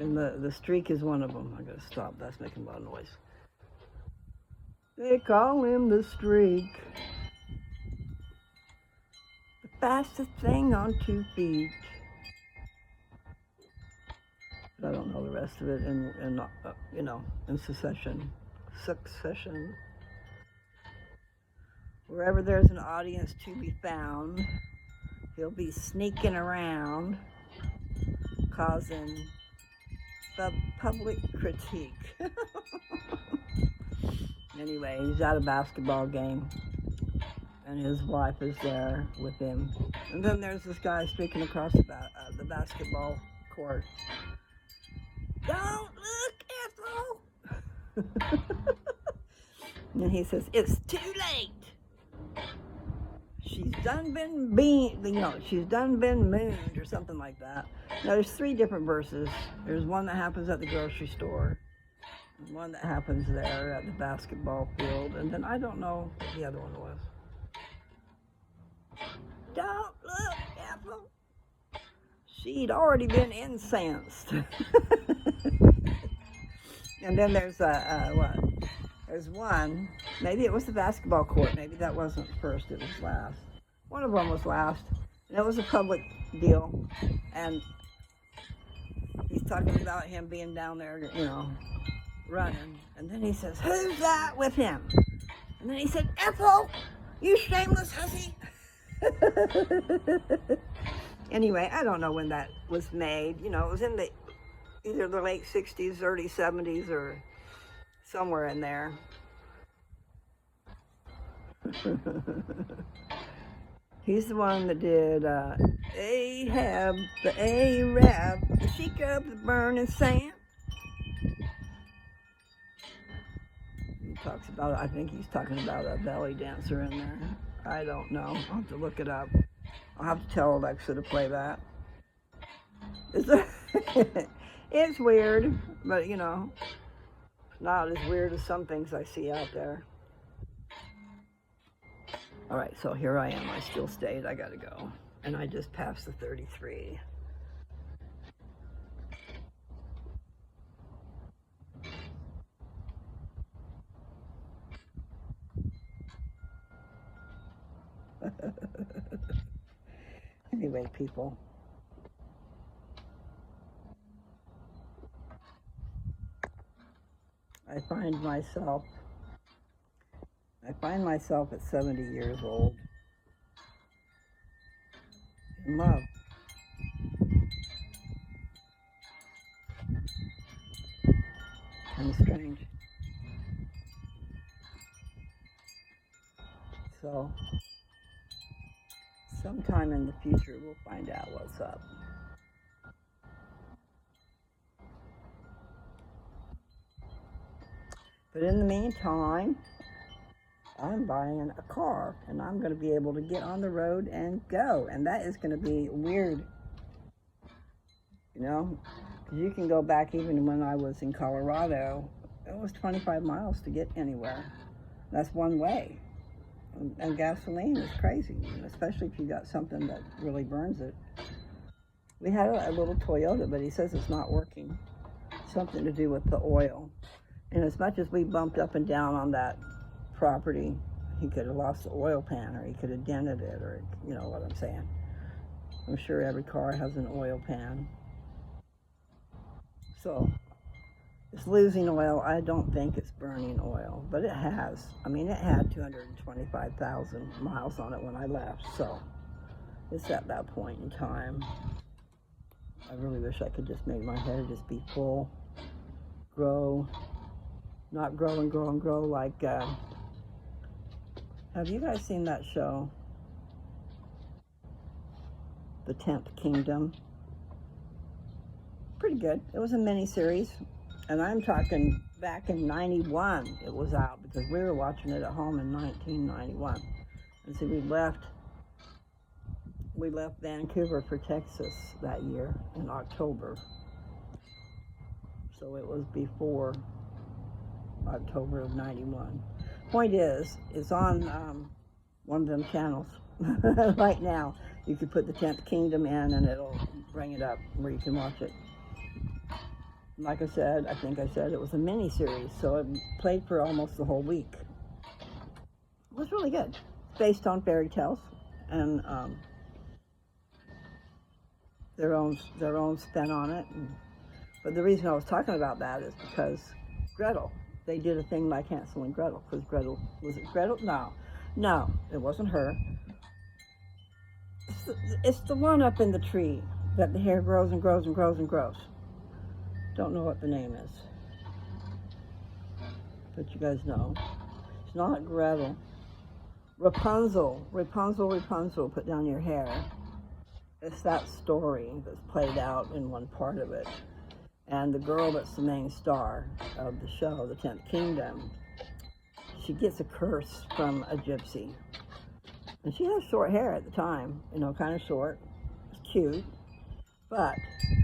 And the Streak is one of them. I gotta stop, that's making a lot of noise. They call him the Streak. The fastest thing on 2 feet. I don't know the rest of it in succession. Wherever there's an audience to be found, he'll be sneaking around, causing public critique. Anyway, he's at a basketball game, and his wife is there with him. And then there's this guy streaking across the basketball court. Don't look, Ethel! And he says, it's too late. She's done been mooned or something like that. Now there's 3 different verses. There's one that happens at the grocery store, one that happens there at the basketball field, and then I don't know what the other one was. Don't look, Ethel. She'd already been incensed. And then there's There's one, maybe it was the basketball court, maybe that wasn't first, it was last. One of them was last, and it was a public deal, and he's talking about him being down there, running, and then he says, who's that with him? And then he said, Ethel, you shameless hussy. Anyway, I don't know when that was made, it was in either the late 60s, early 70s, or somewhere in there. He's the one that did Ahab, the Arab, the sheik of the burning sand. He talks about, I think he's talking about a belly dancer in there. I don't know. I'll have to look it up. I'll have to tell Alexa to play that. It's weird, but not as weird as some things I see out there. All right, so here I am. I still stayed. I gotta go. And I just passed the 33. Anyway. anyway, people. I find myself at 70 years old in love. Kind of strange. So, sometime in the future, we'll find out what's up. But in the meantime, I'm buying a car, and I'm going to be able to get on the road and go. And that is going to be weird, you know, because you can go back even when I was in Colorado. It was 25 miles to get anywhere. That's one way. And gasoline is crazy, especially if you got something that really burns it. We had a little Toyota, but he says it's not working. Something to do with the oil. And as much as we bumped up and down on that property, he could have lost the oil pan, or he could have dented it, or you know what I'm saying. I'm sure every car has an oil pan. So it's losing oil. I don't think it's burning oil, but it has. I mean, it had 225,000 miles on it when I left, so it's at that point in time. I really wish I could just make my hair just be full, grow, not grow and grow and grow like, have you guys seen that show, The 10th Kingdom? Pretty good. It was a mini-series, and I'm talking back in 91 it was out, because we were watching it at home in 1991. And so we left Vancouver for Texas that year in October. So it was before October of 91. Point is, it's on one of them channels right now. You could put the 10th Kingdom in and it'll bring it up where you can watch it. Like I said, I think I said it was a mini-series, so it played for almost the whole week. It was really good. It's based on fairy tales and their own spin on it. But the reason I was talking about that is because Gretel, they did a thing like Hansel and Gretel, because Gretel, was it Gretel? No, it wasn't her. It's the one up in the tree that the hair grows and grows and grows and grows. Don't know what the name is, but you guys know. It's not Gretel. Rapunzel, put down your hair. It's that story that's played out in one part of it. And the girl that's the main star of the show, The 10th Kingdom, she gets a curse from a gypsy. And she has short hair at the time, you know, kind of short. It's cute. But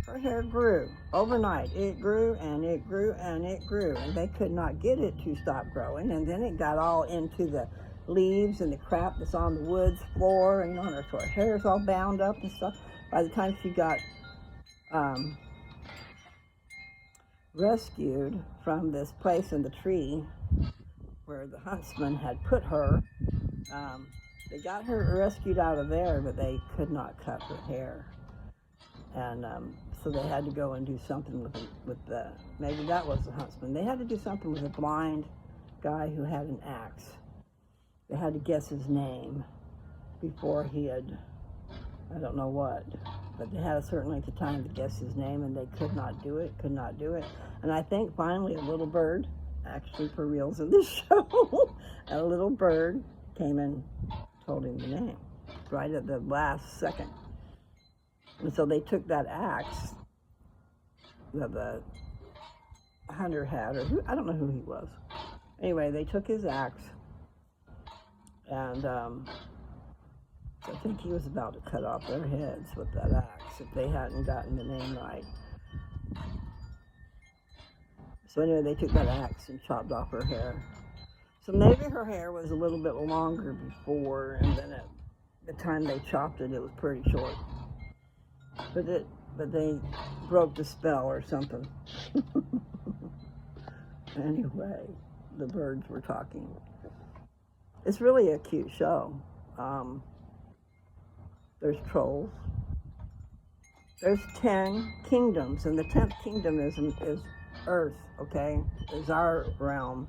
her hair grew overnight. It grew and it grew and it grew. And they could not get it to stop growing. And then it got all into the leaves and the crap that's on the woods floor. And, you know, and her hair is all bound up and stuff. By the time she got rescued from this place in the tree where the huntsman had put her, they got her rescued out of there, but they could not cut her hair. And so they had to go and do something with the, maybe that was the huntsman. They had to do something with a blind guy who had an axe. They had to guess his name before he had, I don't know what, but they had a certain length of time to guess his name, and they could not do it. And I think finally a little bird, actually for reals in this show, a little bird came and told him the name right at the last second. And so they took that axe that the hunter had, or who, I don't know who he was. Anyway, they took his axe, and I think he was about to cut off their heads with that axe if they hadn't gotten the name right. So anyway, they took that axe and chopped off her hair. So maybe her hair was a little bit longer before, and then at the time they chopped it, it was pretty short. But they broke the spell or something. Anyway, the birds were talking. It's really a cute show. There's trolls. There's 10 kingdoms, and the 10th kingdom is Earth, okay? Is our realm.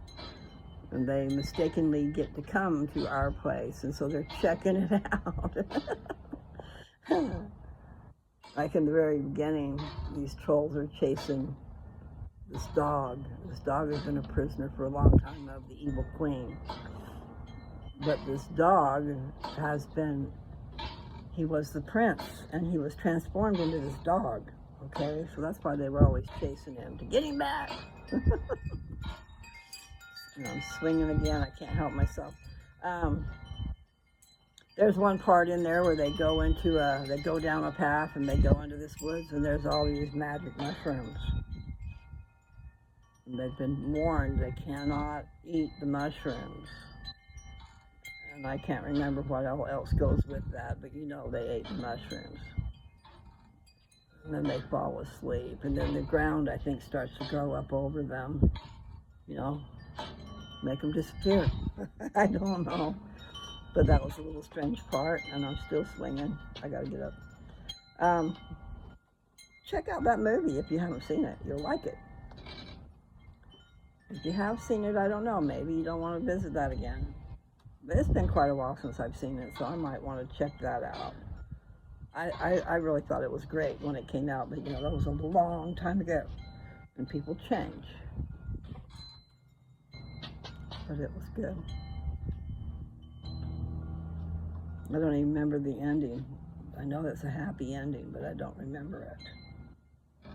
And they mistakenly get to come to our place, and so they're checking it out. Like in the very beginning, these trolls are chasing this dog. This dog has been a prisoner for a long time of the evil queen. But this dog he was the prince, and he was transformed into this dog, okay? So that's why they were always chasing him, to get him back. And I'm swinging again, I can't help myself. There's one part in there where they go down a path and they go into this woods, and there's all these magic mushrooms. And they've been warned they cannot eat the mushrooms. And I can't remember what else goes with that, but you know they ate the mushrooms. And then they fall asleep, and then the ground, I think, starts to grow up over them, you know, make them disappear. I don't know. But that was a little strange part, and I'm still swinging. I gotta get up. Check out that movie if you haven't seen it. You'll like it. If you have seen it, I don't know. Maybe you don't want to visit that again. But it's been quite a while since I've seen it, so I might want to check that out. I really thought it was great when it came out, but you know, that was a long time ago, and people change. But it was good. I don't even remember the ending. I know it's a happy ending, but I don't remember it.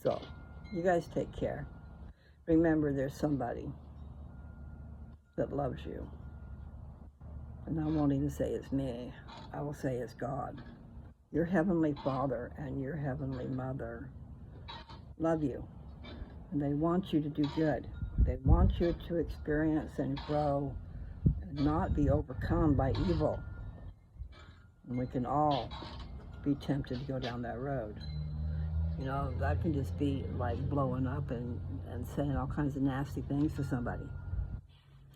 So, you guys take care. Remember, there's somebody that loves you. And I won't even say it's me. I will say it's God. Your Heavenly Father and your Heavenly Mother love you. And they want you to do good. They want you to experience and grow and not be overcome by evil. And we can all be tempted to go down that road. You know, that can just be like blowing up and saying all kinds of nasty things to somebody.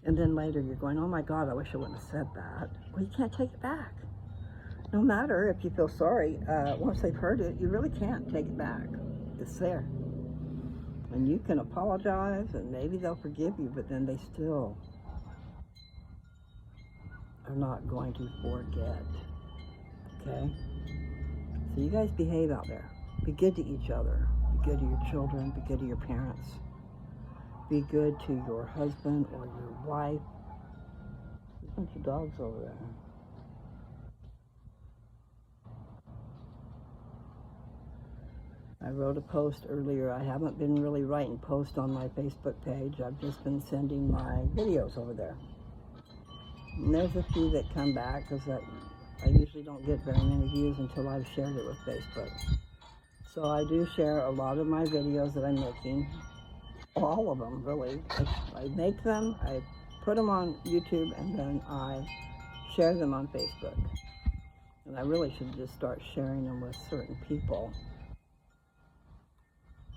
And then later you're going, oh my God, I wish I wouldn't have said that. Well, you can't take it back. No matter if you feel sorry, once they've heard it, you really can't take it back. It's there. And you can apologize, and maybe they'll forgive you, but then they still are not going to forget. Okay? So you guys behave out there. Be good to each other. Be good to your children. Be good to your parents. Be good to your husband or your wife. There's a bunch of dogs over there. I wrote a post earlier. I haven't been really writing posts on my Facebook page. I've just been sending my videos over there. And there's a few that come back because I usually don't get very many views until I've shared it with Facebook. So I do share a lot of my videos that I'm making. All of them, really. I make them, I put them on YouTube, and then I share them on Facebook. And I really should just start sharing them with certain people.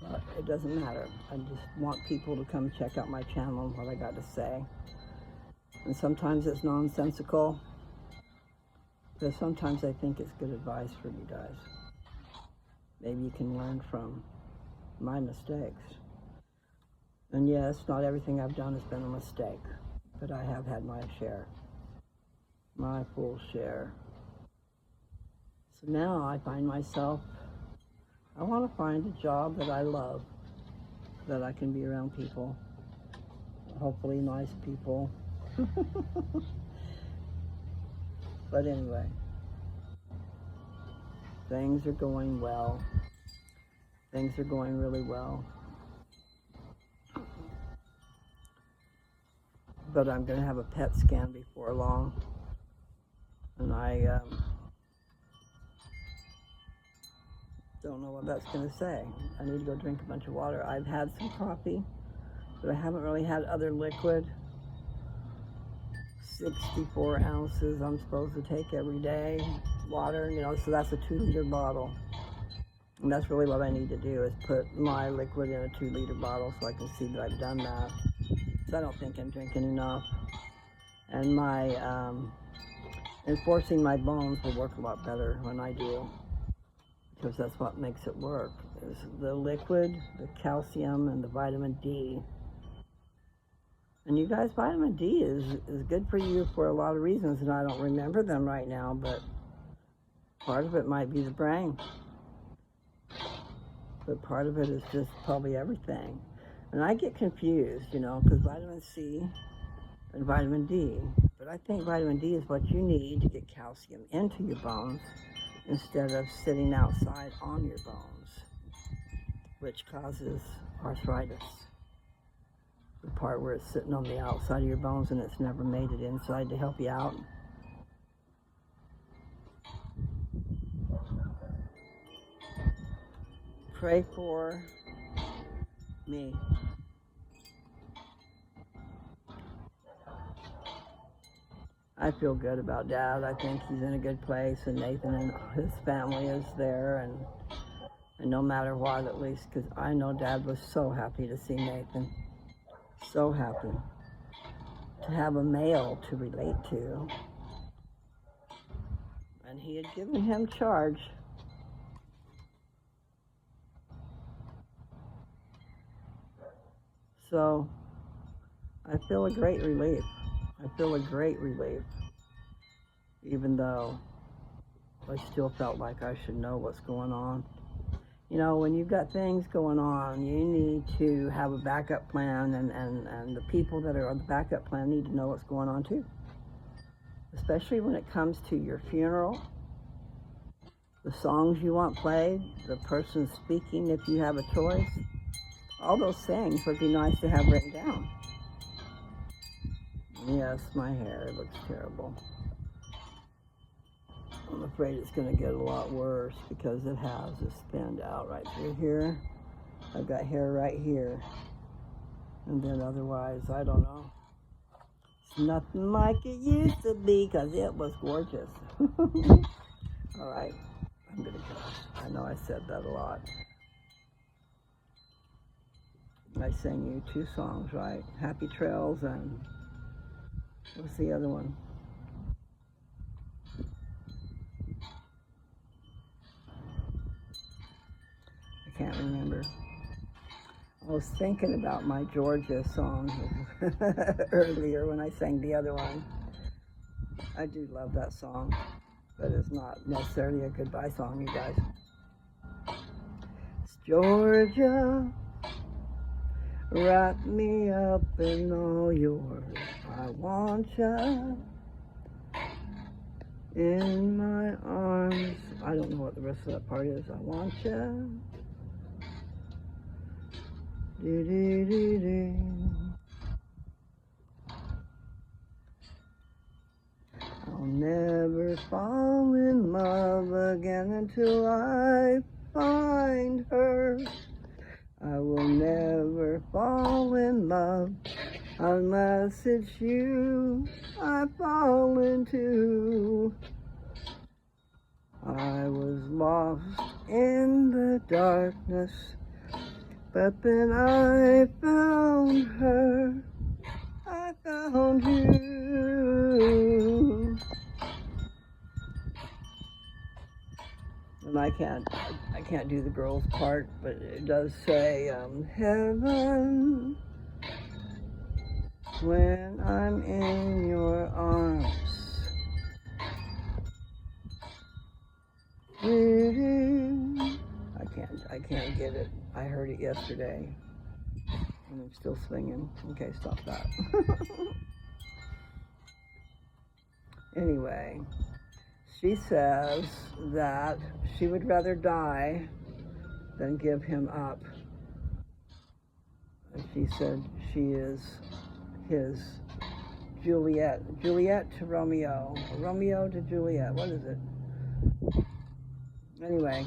But it doesn't matter. I just want people to come check out my channel and what I got to say. And sometimes it's nonsensical, but sometimes I think it's good advice for you guys. Maybe you can learn from my mistakes. And yes, not everything I've done has been a mistake, but I have had my share, my full share. So now I find myself, I want to find a job that I love, that I can be around people, hopefully nice people. But anyway, things are going well. Things are going really well. But I'm going to have a PET scan before long. And I don't know what that's going to say. I need to go drink a bunch of water. I've had some coffee, but I haven't really had other liquid. 64 ounces I'm supposed to take every day. Water, you know, so that's a 2-liter bottle. And that's really what I need to do, is put my liquid in a 2-liter bottle so I can see that I've done that. So I don't think I'm drinking enough. And my enforcing my bones will work a lot better when I do because that's what makes it work, is the liquid, the calcium, and the vitamin D. And you guys, vitamin D is good for you for a lot of reasons, and I don't remember them right now, but part of it might be the brain. But part of it is just probably everything. And I get confused, because vitamin C and vitamin D. But I think vitamin D is what you need to get calcium into your bones instead of sitting outside on your bones, which causes arthritis. The part where it's sitting on the outside of your bones and it's never made it inside to help you out. Pray for me. I feel good about Dad. I think he's in a good place, and Nathan and his family is there, and no matter what, at least, because I know Dad was so happy to see Nathan. So happy to have a male to relate to. And he had given him charge. So I feel a great relief. Even though I still felt like I should know what's going on. When you've got things going on, you need to have a backup plan, and the people that are on the backup plan need to know what's going on too. Especially when it comes to your funeral, the songs you want played, the person speaking if you have a choice. All those things would be nice to have written down. Yes, my hair looks terrible. I'm afraid it's going to get a lot worse because it has. It's thinned out right through here. I've got hair right here. And then otherwise, I don't know. It's nothing like it used to be because it was gorgeous. All right, I'm going to go. I know I said that a lot. I sang you 2 songs, right? Happy Trails and what's the other one? I can't remember. I was thinking about my Georgia song earlier when I sang the other one. I do love that song, but it's not necessarily a goodbye song, you guys. It's Georgia, wrap me up in all yours. I want ya in my arms. I don't know what the rest of that part is. I want ya. Do, do, do, do. I'll never fall in love again until I find her. I will never fall in love unless it's you I fall into. I was lost in the darkness, but then I found her. I found you. And I can't do the girls part, but it does say heaven when I'm in your arms. I can't get it. I heard it yesterday and I'm still singing. Okay, stop that. Anyway, she says that she would rather die than give him up. She said she is his Juliet. Juliet to Romeo. Romeo to Juliet. What is it? Anyway,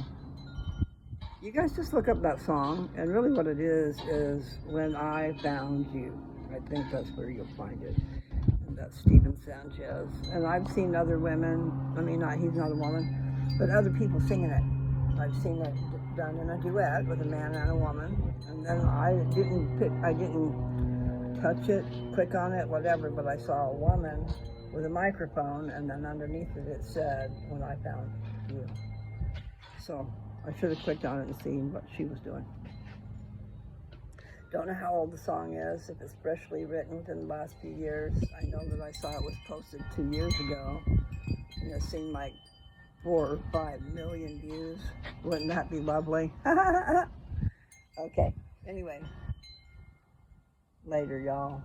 you guys just look up that song, and really what it is When I Found You. I think that's where you'll find it. And that's Stephen Sanchez. And I've seen other women, he's not a woman, but other people singing it. I've seen it done in a duet with a man and a woman. And then I didn't touch it, click on it, whatever, but I saw a woman with a microphone, and then underneath it, it said, When I Found You. So I should have clicked on it and seen what she was doing. Don't know how old the song is, if it's freshly written within the last few years. I know that I saw it was posted 2 years ago, and it's seen like 4 or 5 million views. Wouldn't that be lovely? Okay, anyway, later, y'all.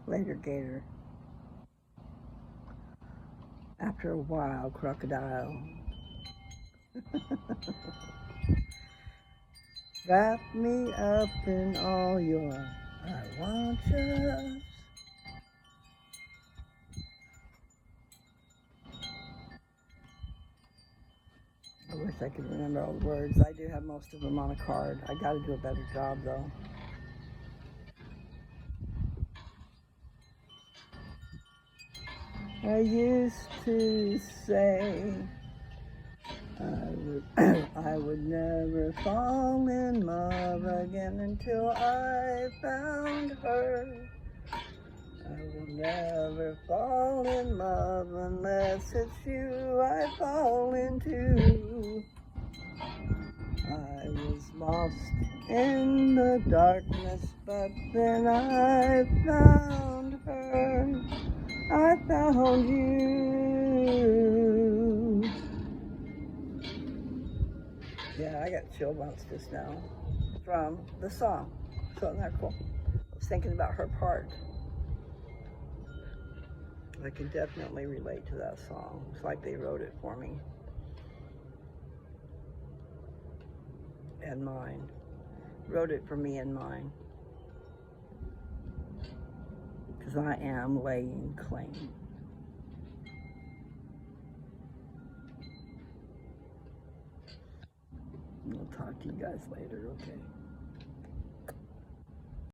Later, Gator. After a while, crocodile. Wrap me up in all your I want you. I wish I could remember all the words. I do have most of them on a card. I got to do a better job, though. I used to say I would never fall in love again until I found her. I will never fall in love unless it's you I fall into. I was lost in the darkness, but then I found her. I found you. Yeah, I got chill bumps just now from the song. So isn't that cool? I was thinking about her part. I can definitely relate to that song. It's like they wrote it for me. And mine. Wrote it for me and mine. Because I am laying claim. I'll talk to you guys later, okay?